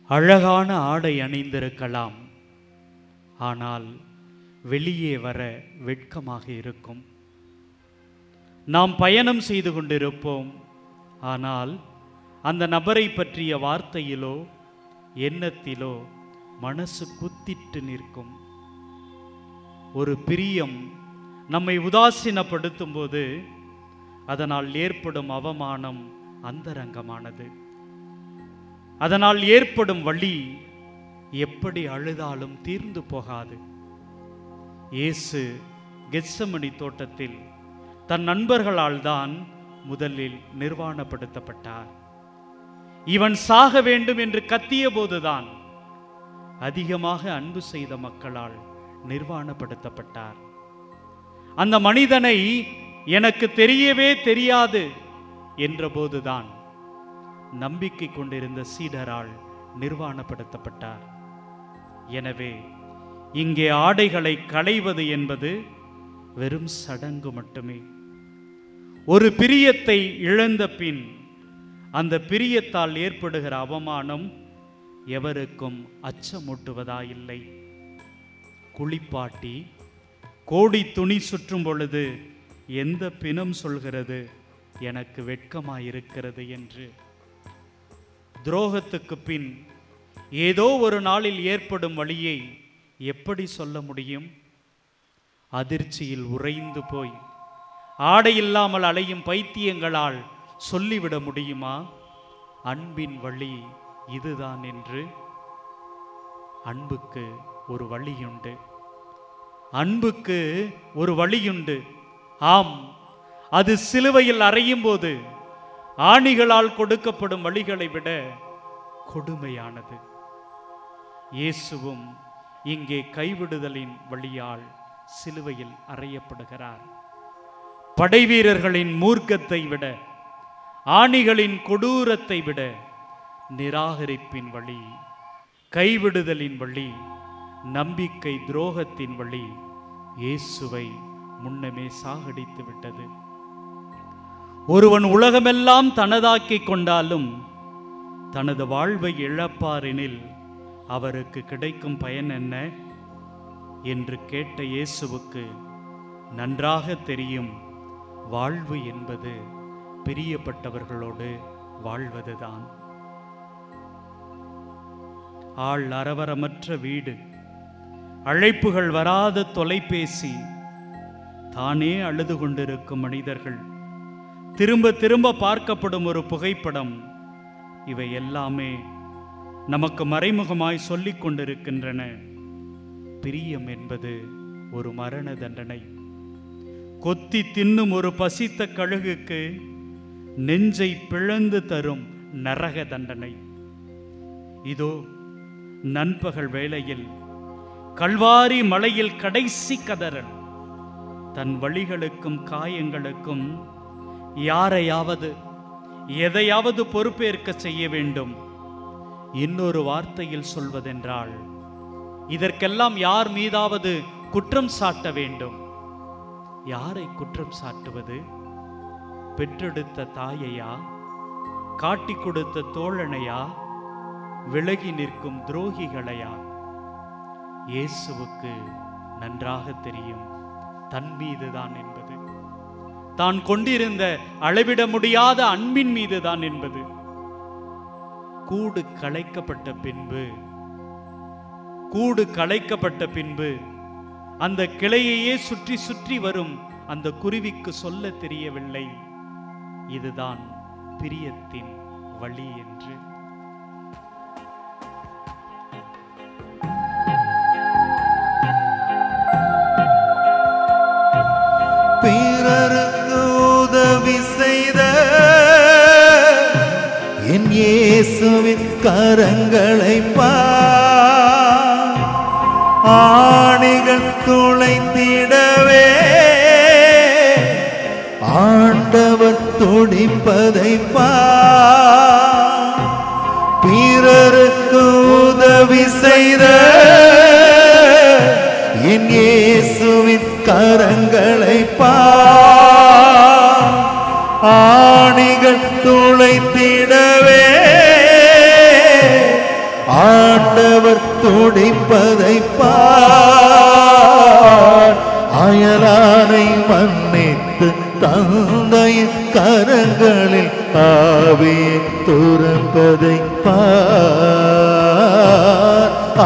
[SPEAKER 2] அழகான ஆடை அணிந்திருக்கலாம், ஆனால் வெளியே வர வெட்கமாக இருக்கும். நாம் பயணம் செய்து கொண்டிருப்போம், ஆனால் அந்த நபரை பற்றிய வார்த்தையிலோ எண்ணத்திலோ மனசு குத்திட்டு நிற்கும். ஒரு பிரியம் நம்மை உதாசீனப்படுத்தும் போது அதனால் ஏற்படும் அவமானம் அந்தரங்கமானது. அதனால் ஏற்படும் வலி எப்படி அழுதாலும் தீர்ந்து போகாது. இயேசு கெத்சமனி தோட்டத்தில் தன் நண்பர்களால் தான் முதலில் நிர்வாணப்படுத்தப்பட்டார். இவன் சாக வேண்டும் என்று கத்திய போதுதான் அதிகமாக அன்பு செய்த மக்களால் நிர்வாணப்படுத்தப்பட்டார். அந்த மனிதனை எனக்கு தெரியவே தெரியாது என்றபோதுதான் நம்பிக்கை கொண்டிருந்த சீடரால் நிர்வாணப்படுத்தப்பட்டார். எனவே இங்கே ஆடைகளை களைவது என்பது வெறும் சடங்கு மட்டுமே. ஒரு பிரியத்தை இழந்த பின் அந்த பிரியத்தால் ஏற்படுகிற அவமானம் எவருக்கும் அச்சமூட்டுவதாயில்லை. குளிப்பாட்டி கோடி துணி சுற்றும் பொழுது எந்த பிணம் சொல்கிறது எனக்கு வெட்கமாயிருக்கிறது என்று? துரோகத்துக்கு பின் ஏதோ ஒரு நாளில் ஏற்படும் வழியை எப்படி சொல்ல முடியும்? அதிர்ச்சியில் உறைந்து போய் ஆடை இல்லாமல் அலையும் பைத்தியங்களால் சொல்லிவிட முடியுமா அன்பின் வழி இதுதான் என்று? அன்புக்கு ஒரு வழியுண்டு, அன்புக்கு ஒரு வழியுண்டு. ஆம், அது சிலுவையில் அறையும் போது ஆணிகளால் கொடுக்கப்படும் வழிகளை விட கொடுமையானது. இயேசுவும் இங்கே கைவிடுதலின் வழியால் சிலுவையில் அறையப்படுகிறார். படைவீரர்களின் மூர்க்கத்தை விட, ஆணிகளின் கொடூரத்தை விட நிராகரிப்பின் வழி, கைவிடுதலின் வழி, நம்பிக்கை துரோகத்தின் வழி இயேசுவை முன்னமே சாகடித்து விட்டது. ஒருவன் உலகமெல்லாம் தனதாக்கிக் கொண்டாலும் தனது வாழ்வை இழப்பாரெனில் அவருக்கு கிடைக்கும் பயன் என்ன என்று கேட்ட இயேசுவுக்கு நன்றாக தெரியும், வாழ்வு என்பது பிரியப்பட்டவர்களோடு வாழ்வதுதான். ஆள் அரவரமற்ற வீடு, அழைப்புகள் வராத தொலைபேசி, தானே அழுது கொண்டிருக்கும் மனிதர்கள், திரும்ப திரும்ப பார்க்கப்படும் ஒரு புகைப்படம், இவை எல்லாமே நமக்கு மறைமுகமாய் சொல்லிக் கொண்டிருக்கின்றன, பிரியம் என்பது ஒரு மரண தண்டனை. கொத்தி தின்னும் ஒரு பசித்த கழுகுக்கு நெஞ்சை பிளந்து தரும் நரக தண்டனை. இதோ நண்பகல் வேளையில் கல்வாரி மலையில் கடைசி கதறல், தன் வழிகளுக்கும் காயங்களுக்கும் யாரையாவது எதையாவது பொறுப்பேற்க செய்ய வேண்டும். இன்னொரு வார்த்தையில் சொல்வதென்றால், இதற்கெல்லாம் யார் மீதாவது குற்றம் சாட்ட வேண்டும். யாரை குற்றம் சாட்டுவது? பெற்றெடுத்த தாயையா, காட்டிக் கொடுத்த தோழனையா, விலகி நிற்கும் துரோகிகளையா? இயேசுவுக்கு நன்றாக தெரியும் தன் மீதுதான் என்பது, தான் கொண்டிருந்த அளவிட முடியாத அன்பின் மீதுதான் என்பது. கூடு களைக்கப்பட்ட பின்பு அந்த கிளையையே சுற்றி சுற்றி வரும் அந்த குருவிக்கு சொல்ல தெரியவில்லை, இதுதான் பிரியத்தின் வழி என்று.
[SPEAKER 1] பிறருக்கு உதவி செய்த என் இயேசுவின் கரங்களை பார், ஆணிகள் துளைத்திடவே ஆண்டவர் துடிப்பதை பார். பிறருக்கு உதவி செய்த என் இயேசுவின் கரங்களை பார், ஆணிகள் துளைத்திடவே ஆண்டவர் துடிப்பதை பார். அயலானை மன்னித்து தந்தையின் கரங்களில் ஆவியை துறப்பதை பார்.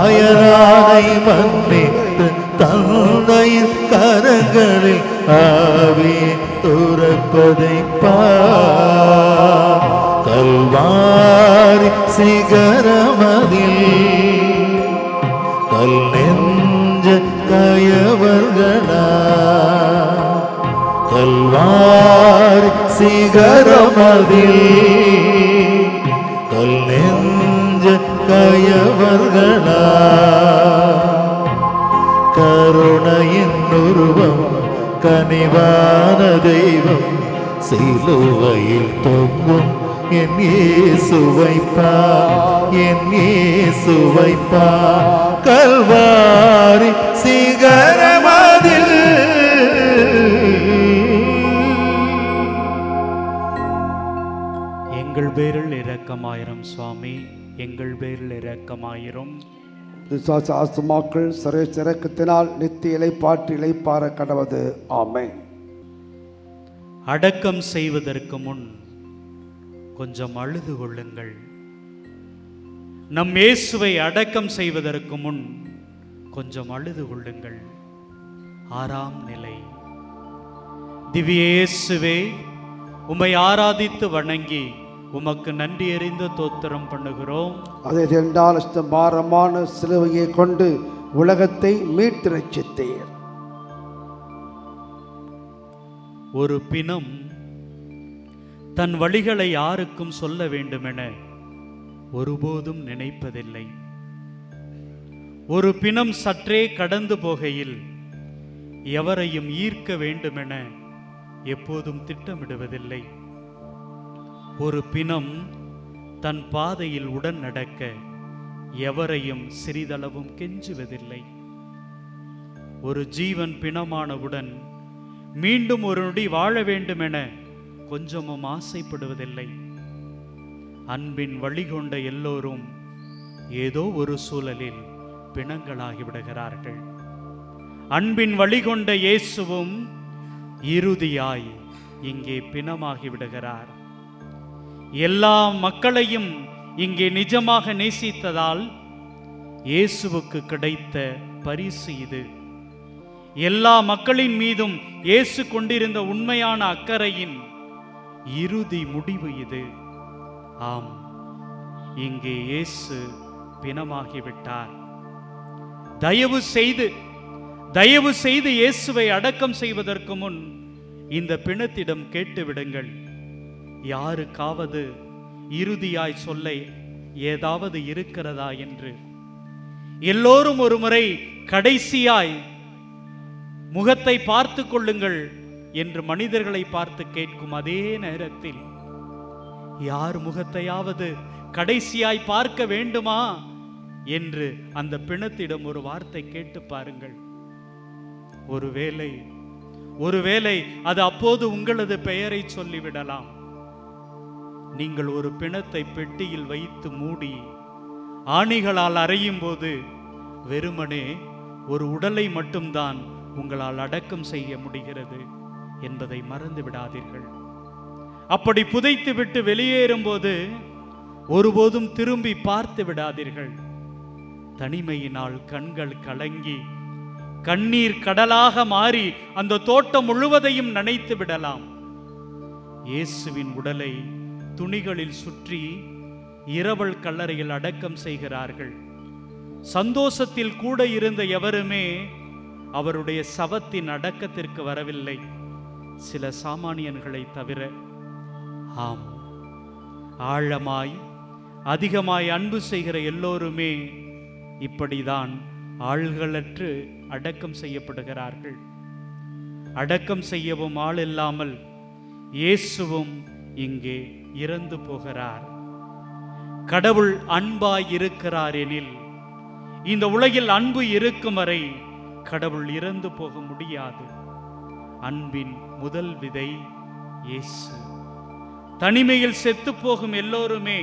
[SPEAKER 1] அயலானை மன்னித்து தந்தையின் கரங்களில் ஆவியை துறப்பதை பார். கல்வாரி சிகரமதில் கல் நெஞ்ச கயவர்களா, கல்வாரி சிகரமதில் கல் நெஞ்ச கயவர்களா, கருணையின் உருவம் கனிவான தெய்வம் சிலுவையில் தொங்கும் என் இயேசுவை பார், என் இயேசுவை பார். கல்வாரி சிகரமதில்
[SPEAKER 2] எங்கள் பேரில் இரக்கமாயிரும் சுவாமி, எங்கள் பேரில் இரக்கமாயிரும்.
[SPEAKER 3] விசுவாச ஆத்துமாக்கள் சிறக்கத்தினால் நித்திய இளைப்பாற்றி இளைப்பாற கடவது. ஆமென்.
[SPEAKER 2] அடக்கம் செய்வதற்கு முன் கொஞ்சம் அழுது கொள்ளுங்கள். நம் இயேசுவை அடக்கம் செய்வதற்கு முன் கொஞ்சம் அழுது கொள்ளுங்கள். 6ஆம் நிலை, திவ்ய இயேசுவே, உம்மை ஆராதித்து வணங்கி உமக்கு நன்றி அறிந்து தோத்திரம் பண்ணுகிறோம்.
[SPEAKER 3] அதை இரண்டால் பாரமான சிலுவையை கொண்டு உலகத்தை மீட்டு ரட்சித்தீர்.
[SPEAKER 2] ஒரு பிணம் தன் வழிகளை யாருக்கும் சொல்ல வேண்டுமென ஒருபோதும் நினைப்பதில்லை. ஒரு பிணம் சற்றே கடந்து போகையில் எவரையும் ஈர்க்க வேண்டுமென எப்போதும் திட்டமிடுவதில்லை. ஒரு பிணம் தன் பாதையில் உடன் நடக்க எவரையும் சிறிதளவும் கெஞ்சுவதில்லை. ஒரு ஜீவன் பிணமானவுடன் மீண்டும் ஒரு நொடி வாழ வேண்டுமென கொஞ்சமும் ஆசைப்படுவதில்லை. அன்பின் வழிகொண்ட எல்லோரும் ஏதோ ஒரு சூழலில் பிணங்களாகிவிடுகிறார்கள். அன்பின் வழிகொண்ட இயேசுவும் இறுதியாய் இங்கே பிணமாகிவிடுகிறார். எல்லா மக்களையும் இங்கே நிஜமாக நேசித்ததால் இயேசுவுக்கு கிடைத்த பரிசு இது. எல்லா மக்களின் மீதும் இயேசு கொண்டிருந்த உண்மையான அக்கறையின் இறுதி முடிவு இது. ஆம், இங்கே இயேசு பிணமாகிவிட்டார். தயவு செய்து இயேசுவை அடக்கம் செய்வதற்கு முன் இந்த பிணத்திடம் கேட்டுவிடுங்கள். யாருக்காவது இறுதியாய் சொல்ல ஏதாவது இருக்கிறதா என்று. எல்லோரும் ஒரு முறை கடைசியாய் முகத்தை பார்த்து கொள்ளுங்கள் என்று மனிதர்களை பார்த்து கேட்கும் அதே நேரத்தில் யார் முகத்தையாவது கடைசியாய் பார்க்க வேண்டுமா என்று அந்த பிணத்திடம் ஒரு வார்த்தை கேட்டு பாருங்கள். ஒருவேளை அது அப்போது உங்களது பெயரை சொல்லிவிடலாம். நீங்கள் ஒரு பிணத்தை பெட்டியில் வைத்து மூடி ஆணிகளால் அறையும் போது வெறுமனே ஒரு உடலை மட்டும்தான் உங்களால் அடக்கம் செய்ய முடிகிறது என்பதை மறந்து விடாதீர்கள். அப்படி புதைத்துவிட்டு வெளியேறும் போது ஒருபோதும் திரும்பி பார்த்து விடாதீர்கள். தனிமையினால் கண்கள் கலங்கி கண்ணீர் கடலாக மாறி அந்த தோட்டம் முழுவதையும் நனைத்து விடலாம். இயேசுவின் உடலை துணிகளில் சுற்றி இரவல் கல்லறையில் அடக்கம் செய்கிறார்கள். சந்தோஷத்தில் கூட இருந்த எவருமே அவருடைய சவத்தின் அடக்கத்திற்கு வரவில்லை, சில சாமானியர்களை தவிர. ஆம், ஆழமாய் அதிகமாய் அன்பு செய்கிற எல்லோருமே இப்படிதான் ஆள்களற்று அடக்கம் செய்யப்படுகிறார்கள். அடக்கம் செய்யவும் ஆள் இல்லாமல் இயேசுவும் இங்கே இறந்து போகிறார். கடவுள் அன்பாய் இருக்கிறார் எனில் இந்த உலகில் அன்பு இருக்கும் வரை கடவுள் இறந்து போக முடியாது. அன்பின் முதல் விதை இயேசு. தனிமையில் செத்து போகும் எல்லோருமே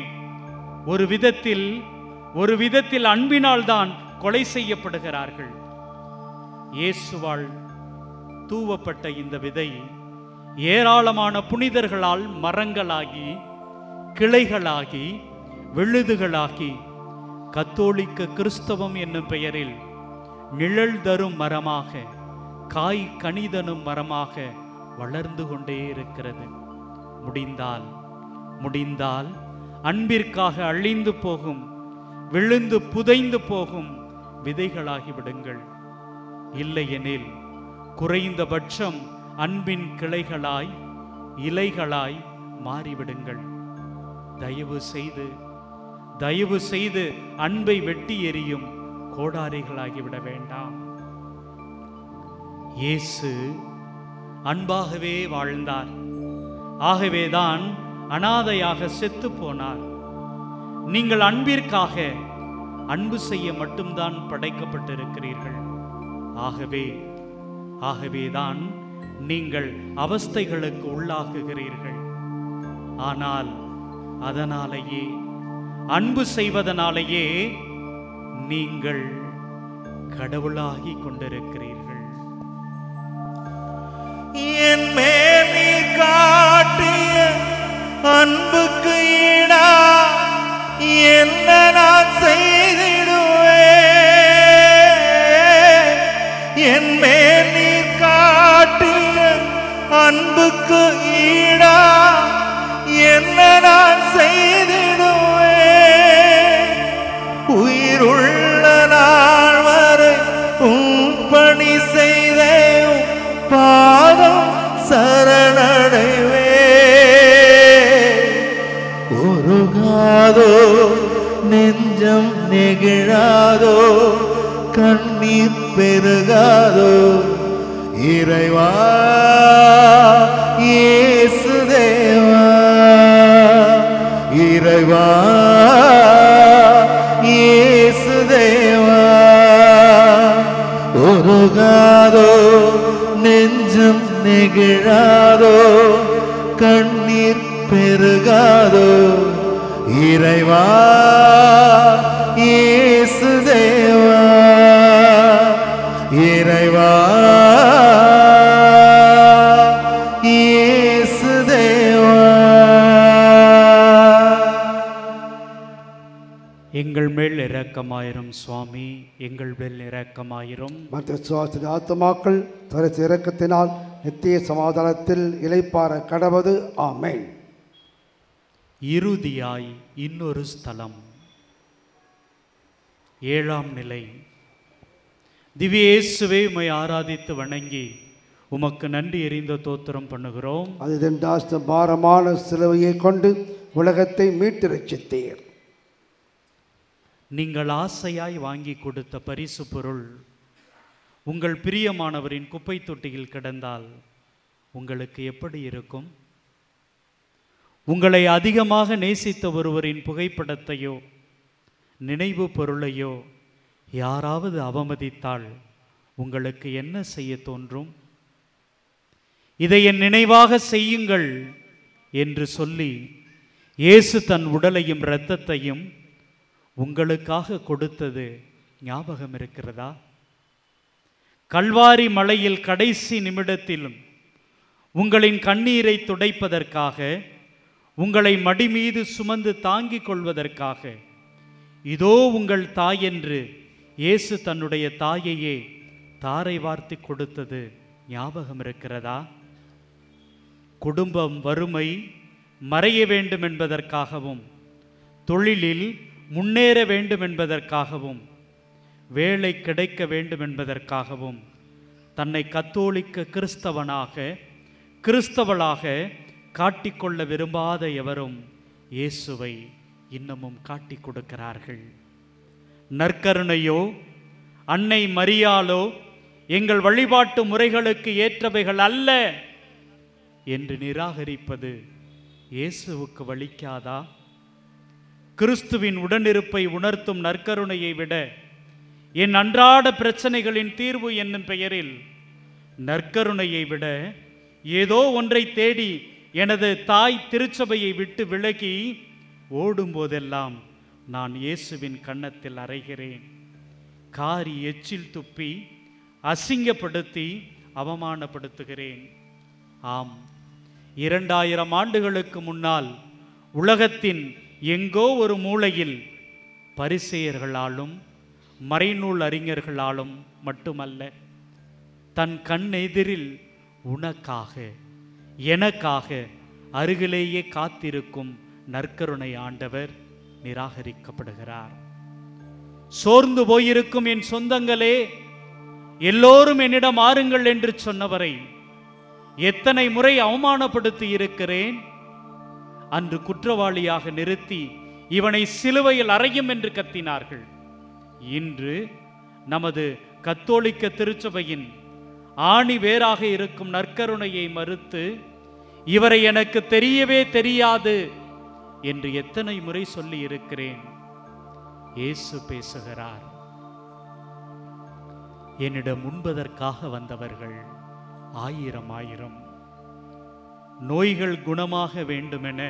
[SPEAKER 2] ஒரு விதத்தில் அன்பினால் தான் கொலை செய்யப்படுகிறார்கள். இயேசுவால் தூவப்பட்ட இந்த விதை ஏராளமான புனிதர்களால் மரங்களாகி, கிளைகளாகி, விழுதுகளாகி கத்தோலிக்க கிறிஸ்தவம் என்னும் பெயரில் நிழல் தரும் மரமாக, காய் கனிதனும் மரமாக வளர்ந்து கொண்டே இருக்கிறது. முடிந்தால் அன்பிற்காக அழிந்து போகும், விழுந்து புதைந்து போகும் விதைகளாகி விடுங்கள். இல்லையெனில் குறைந்தபட்சம் அன்பின் கிளைகளாய், இலைகளாய் மாறிவிடுங்கள். தயவு செய்து அன்பை வெட்டி எறியும் கோடாரிகளாகிவிட வேண்டாம். இயேசு அன்பாகவே வாழ்ந்தார். ஆகவேதான் அனாதையாக செத்து போனார். நீங்கள் அன்பிற்காக அன்பு செய்ய மட்டும்தான் படைக்கப்பட்டிருக்கிறீர்கள். ஆகவேதான் நீங்கள் அவஸ்தைகளுக்கு உள்ளாகுகிறீர்கள். ஆனால் அதனாலேயே, அன்பு செய்வதனாலேயே நீங்கள் கடவுளாகி கொண்டிருக்கிறீர்கள்.
[SPEAKER 1] என் மேல் நீ காட்டிய அன்புக்கு ஈடா என்ன நான் செய்திடுவேன்? என் மேல் நீ காட்டிய அன்பு அன்புக்கு ஈடா என்ன நான் செய்திடுவேன்? உயிருள்ள நாள் வரை உம் பணி செய்தே பாதம் சரணடைவே. உருகாதோ நெஞ்சம் நெகிழாதோ கண்ணீர் பெருகாதோ இறைவா இயேசு தேவா, இறைவா இயேசு தேவா. உருகாதோ நெஞ்சம் நெகிழாதோ கண்ணீர் பெருகாதோ இறைவா இயேசு தேவா, இறைவா இயேசு தேவா.
[SPEAKER 2] எங்கள் மேல் இரக்கமாயிரும் சுவாமி, எங்கள் மேல் இரக்கமாயிரும்.
[SPEAKER 3] மற்ற சுவாசின் ஆத்துமாக்கள் தரிசு இரக்கத்தினால் நித்திய சமாதானத்தில் இளைப்பாற கடவது. ஆமென்.
[SPEAKER 2] இறுதியாய் இன்னொரு ஸ்தலம். 7ஆம் நிலை. திவ்ய இயேசுவே, உம்மை ஆராதித்து வணங்கி உமக்கு நன்றி எறிந்த தோத்திரம் பண்ணுகிறோம்.
[SPEAKER 3] அது பாரமான சிலுவையை கொண்டு உலகத்தை மீட்டு ரட்சித்தீர்.
[SPEAKER 2] நீங்கள் ஆசையாய் வாங்கி கொடுத்த பரிசு பொருள் உங்கள் பிரியமானவரின் குப்பை தொட்டியில் கிடந்தால் உங்களுக்கு எப்படி இருக்கும்? உங்களை அதிகமாக நேசித்த ஒருவரின் புகைப்படத்தையோ நினைவு பொருளையோ யாராவது அவமதித்தால் உங்களுக்கு என்ன செய்ய தோன்றும்? இதை என் நினைவாக செய்யுங்கள் என்று சொல்லி இயேசு தன் உடலையும் இரத்தத்தையும் உங்களுக்காக கொடுத்தது ஞாபகம் இருக்கிறதா? கல்வாரி மலையில் கடைசி நிமிடத்திலும் உங்களின் கண்ணீரை துடைப்பதற்காக, உங்களை மடி மீது சுமந்து தாங்கிக் கொள்வதற்காக, இதோ உங்கள் தாய் என்று இயேசு தன்னுடைய தாயையே தாரை வார்த்து கொடுத்தது ஞாபகம் இருக்கிறதா? குடும்பம் வறுமை மறைய வேண்டும் என்பதற்காகவும், தொழிலில் முன்னேற வேண்டும் என்பதற்காகவும், வேலை கிடைக்க வேண்டும் என்பதற்காகவும் தன்னை கத்தோலிக்க கிறிஸ்தவளாக காட்டிக்கொள்ள விரும்பாத எவரும் இயேசுவை இன்னமும் காட்டிக் கொடுக்கிறார்கள். நற்கருணையோ அன்னை மரியாளோ எங்கள் வழிபாட்டு முறைகளுக்கு ஏற்றவைகள் அல்ல என்று நிராகரிப்பது இயேசுவுக்கு வலிக்காதா? கிறிஸ்துவின் உடனிருப்பை உணர்த்தும் நற்கருணையை விட என் அன்றாட பிரச்சனைகளின் தீர்வு என்னும் பெயரில் நற்கருணையை விட ஏதோ ஒன்றை தேடி எனது தாய் திருச்சபையை விட்டு விலகி ஓடும்போதெல்லாம் நான் இயேசுவின் கன்னத்தில் அறைகிறேன். காரி எச்சில் துப்பி அசிங்கப்படுத்தி அவமானப்படுத்துகிறேன். ஆம், 2000 ஆண்டுகளுக்கு முன்னால் உலகத்தின் எங்கோ ஒரு மூலையில் பரிசேயர்களாலும் மறைநூல் அறிஞர்களாலும் மட்டுமல்ல, தன் கண் எதிரில் உனக்காக எனக்காக அருகிலேயே காத்திருக்கும் நற்கருணை ஆண்டவர் நிராகரிக்கப்படுகிறார். சோர்ந்து போயிருக்கும் என் சொந்தங்களே, எல்லோரும் என்னிடம் ஆறுங்கள் என்று சொன்னவரை எத்தனை முறை அவமானப்படுத்தி இருக்கிறேன். அன்று குற்றவாளியாக நிறுத்தி இவனை சிலுவையில் அறையும் என்று கத்தினார்கள். இன்று நமது கத்தோலிக்க திருச்சபையின் ஆணி வேராக இருக்கும் நற்கருணையை மறுத்து இவரை எனக்கு தெரியவே தெரியாது என்று எத்தனை முறை சொல்லி இருக்கிறேன். இயேசு பேசுகிறார். என்னிடம் உண்பதற்காக வந்தவர்கள் 1000 நோய்கள் குணமாக வேண்டுமென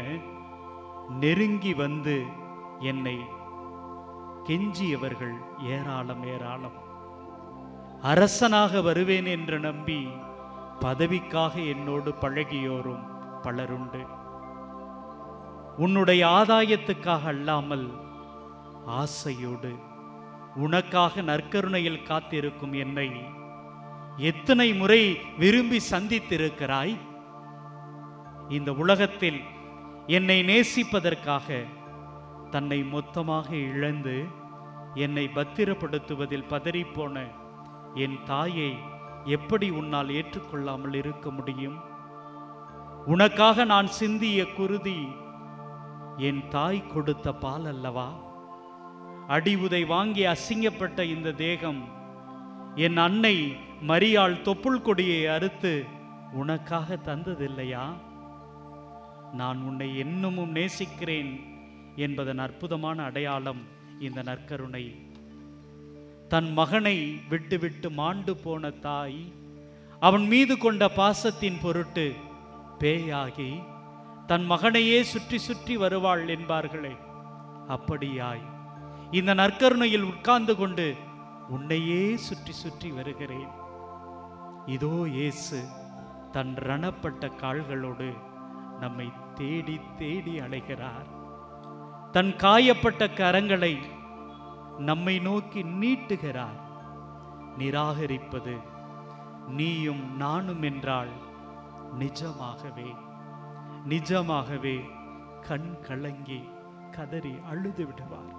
[SPEAKER 2] நெருங்கி வந்து என்னை கெஞ்சியவர்கள் ஏராளம். அரசனாக வருவேன் என்று நம்பி பதவிக்காக என்னோடு பழகியோரும் பலருண்டு. உன்னுடைய ஆதாயத்துக்காக அல்லாமல் ஆசையோடு உனக்காக நற்கருணையில் காத்திருக்கும் என்னை எத்தனை முறை விரும்பி சந்தித்திருக்கிறாய்? இந்த உலகத்தில் என்னை நேசிப்பதற்காக தன்னை மொத்தமாக இழந்து என்னை பத்திரப்படுத்துவதில் பதறிப்போன என் தாயை எப்படி உன்னால் ஏற்றுக்கொள்ளாமல் இருக்க முடியும்? உனக்காக நான் சிந்திய குருதி என் தாய் கொடுத்த பால் அல்லவா? அடி உதை வாங்கி அசிங்கப்பட்ட இந்த தேகம் என் அன்னை மரியாள் தொப்புள் கொடியை அறுத்து உனக்காக தந்ததில்லையா? நான் உன்னை இன்னமும் நேசிக்கிறேன் என்பதன் அற்புதமான அடையாளம் இந்த நற்கருணை. தன் மகனை விட்டு மாண்டு போன தாய் அவன் மீது கொண்ட பாசத்தின் பொருட்டு பேயாகி தன் மகனையே சுற்றி சுற்றி வருவாள் என்பார்களே, அப்படியாய் இந்த நற்கருணையில் உட்கார்ந்து கொண்டு உன்னையே சுற்றி சுற்றி வருகிறேன். இதோ இயேசு தன் ரணப்பட்ட கால்களோடு நம்மை தேடி தேடி அழைக்கிறார். தன் காயப்பட்ட கரங்களை நம்மை நோக்கி நீட்டுகிறார். நிராகரிப்பது நீயும் நானும் என்றால் நிஜமாகவே நிஜமாகவே கண் கலங்கி கதறி அழுது விடுவார்.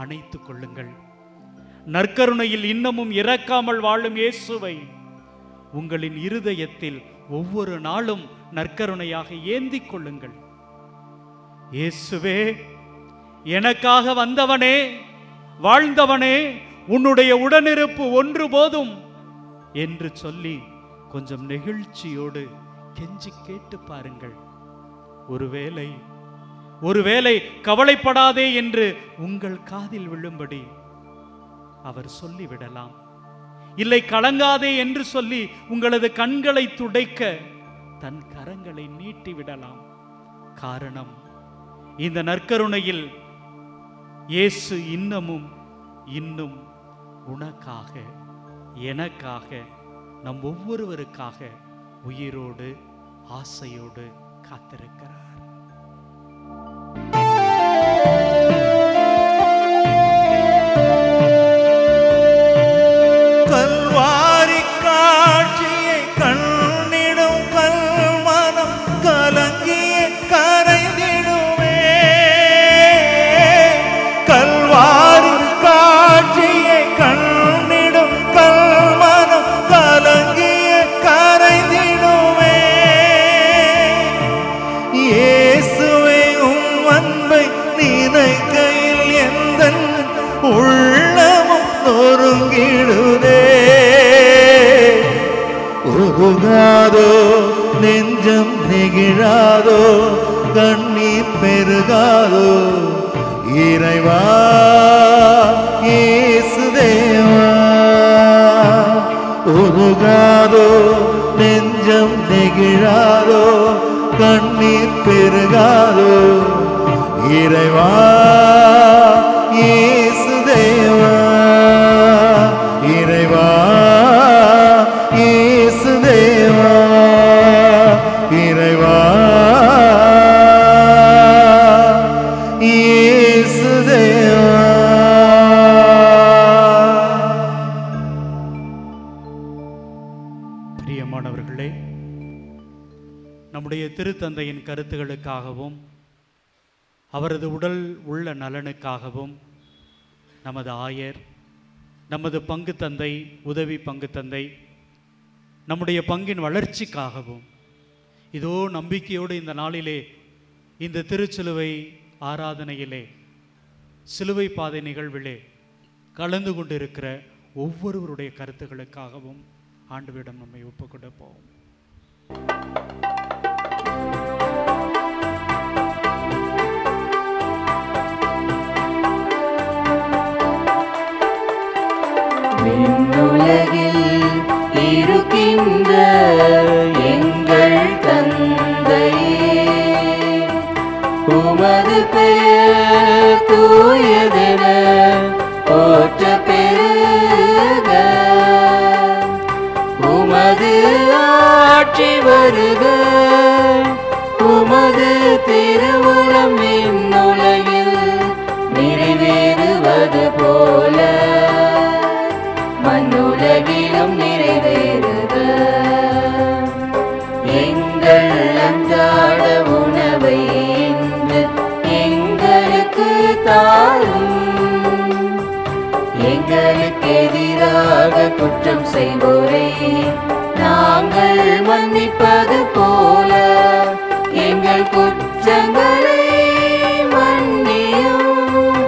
[SPEAKER 2] அணைத்துக் கொள்ளுங்கள். நற்கருணையில் இன்னமும் இறக்காமல் வாழும் இயேசுவை உங்களின் இருதயத்தில் ஒவ்வொரு நாளும் நற்கருணையாக ஏந்திக் கொள்ளுங்கள். இயேசுவே, எனக்காக வந்தவனே, வாழ்ந்தவனே, உன்னுடைய உடனிருப்பு ஒன்று போதும் என்று சொல்லி கொஞ்சம் நெகிழ்ச்சியோடு கெஞ்சி கேட்டு பாருங்கள். ஒருவேளை கவலைப்படாதே என்று உங்கள் காதில் விழும்படி அவர் சொல்லிவிடலாம். இல்லை, கலங்காதே என்று சொல்லி உங்களது கண்களை துடைக்க தன் கரங்களை நீட்டிவிடலாம். காரணம், இந்த நற்கருணையில் இயேசு இன்னும் உனக்காக, எனக்காக, நம் ஒவ்வொருவருக்காக உயிரோடு ஆசையோடு காத்திருக்கிறார்.
[SPEAKER 1] கல்வாரி காட்சியை கண்ணிடும் கல்மனம் கலங்கிய கரைந்திடுமே. கல்வாரி காட்சியை கண்ணிடும் கல்மனம் கலங்கிய கரைந்திடுமே. இயேசுவே, உம் அன்பை நினைக்கையில் எந்தன் உள்ளமும் நொறுங்கிடுதே. உருகாதோ நெஞ்சம் நெகிழாதோ, கண்ணீர் பெருகாதோ, இறைவா இயேசு தேவா. உருகாதோ நெஞ்சம் நெகிழாதோ, கண்ணீர் பெருகாதோ, இறைவா இயேசு தேவா. இறைவா இயேசு தேவா. இறைவா இயேசு தேவா.
[SPEAKER 2] பிரியமானவர்களே, நம்முடைய திருத்தந்தையின் கருத்துகளுக்காகவும் அவரது உடல் உள்ள நலனுக்காகவும் நமது ஆயர், நமது பங்கு தந்தை, உதவி பங்கு தந்தை, நம்முடைய பங்கின் வளர்ச்சிக்காகவும் இதோ நம்பிக்கையோடு இந்த நாளிலே இந்த திருச்சிலுவை ஆராதனையிலே, சிலுவை பாதை நிகழ்விலே கலந்து கொண்டிருக்கிற ஒவ்வொருவருடைய கருத்துகளுக்காகவும் ஆண்டவரிடம் நம்மை ஒப்புக் கொடுப்போம்.
[SPEAKER 4] விண்ணுலகில் இருக்கின்ற எங்கள் தந்தையே, உமது பெயர் தூயதென போற்ற பெருக. உமது ஆட்சி வருக. உமது திருவுளம் விண்ணுலகில் நிறைவேறுவது போல மண்ணுலகிலும் நிறைவேறுக. எங்கள் அலங்காட உணவை இன்று எங்களுக்கு தாரும். எங்களுக்கு எதிராக குற்றம் செய்வோரை நாங்கள் மன்னிப்பது போல எங்கள் குற்றங்களை மன்னியும்.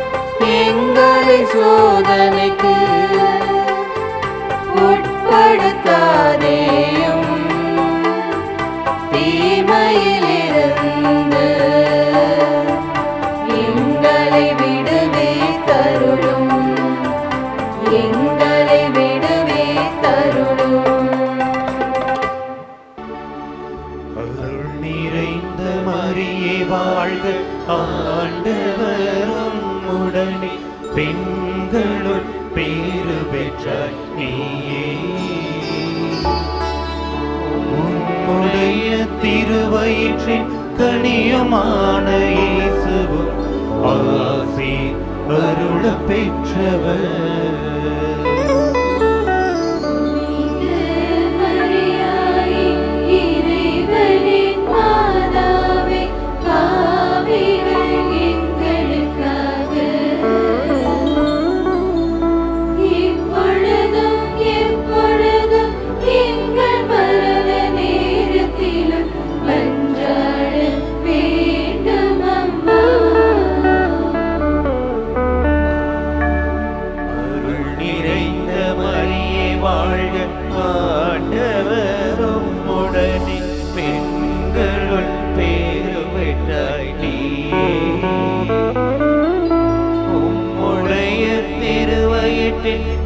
[SPEAKER 4] எங்களை சோதனைக்கு உட்படுத்தாதேயும், தீமையிலிருந்து எங்களை விடுவித்தருளும். எங்களை விடுவித்தருளும்.
[SPEAKER 1] அருள் நிறைந்த மரியே வாழ்க, ஆண்டவரும் உடனே பெண்களுள் பேறு பெற்றாய் நீயே. உம்முடைய திருவயிற்றின் கனியுமான இயேசுவும் ஆசி அருள பெற்றவர்.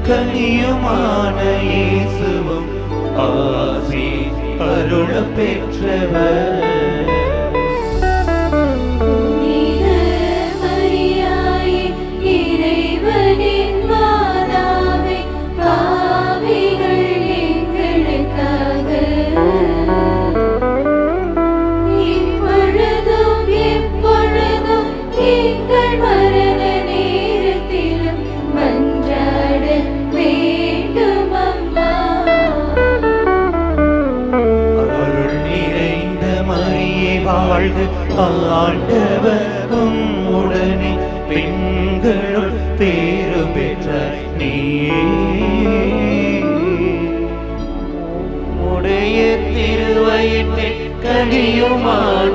[SPEAKER 1] கனியுமான இயேசுவும் ஆசி அருள பெற்றவர். ஆண்டவரும் உடனே பெண்களுள் பேறு பெற்றாய் நீயே. உடைய திருவயிற்றின் கனியுமான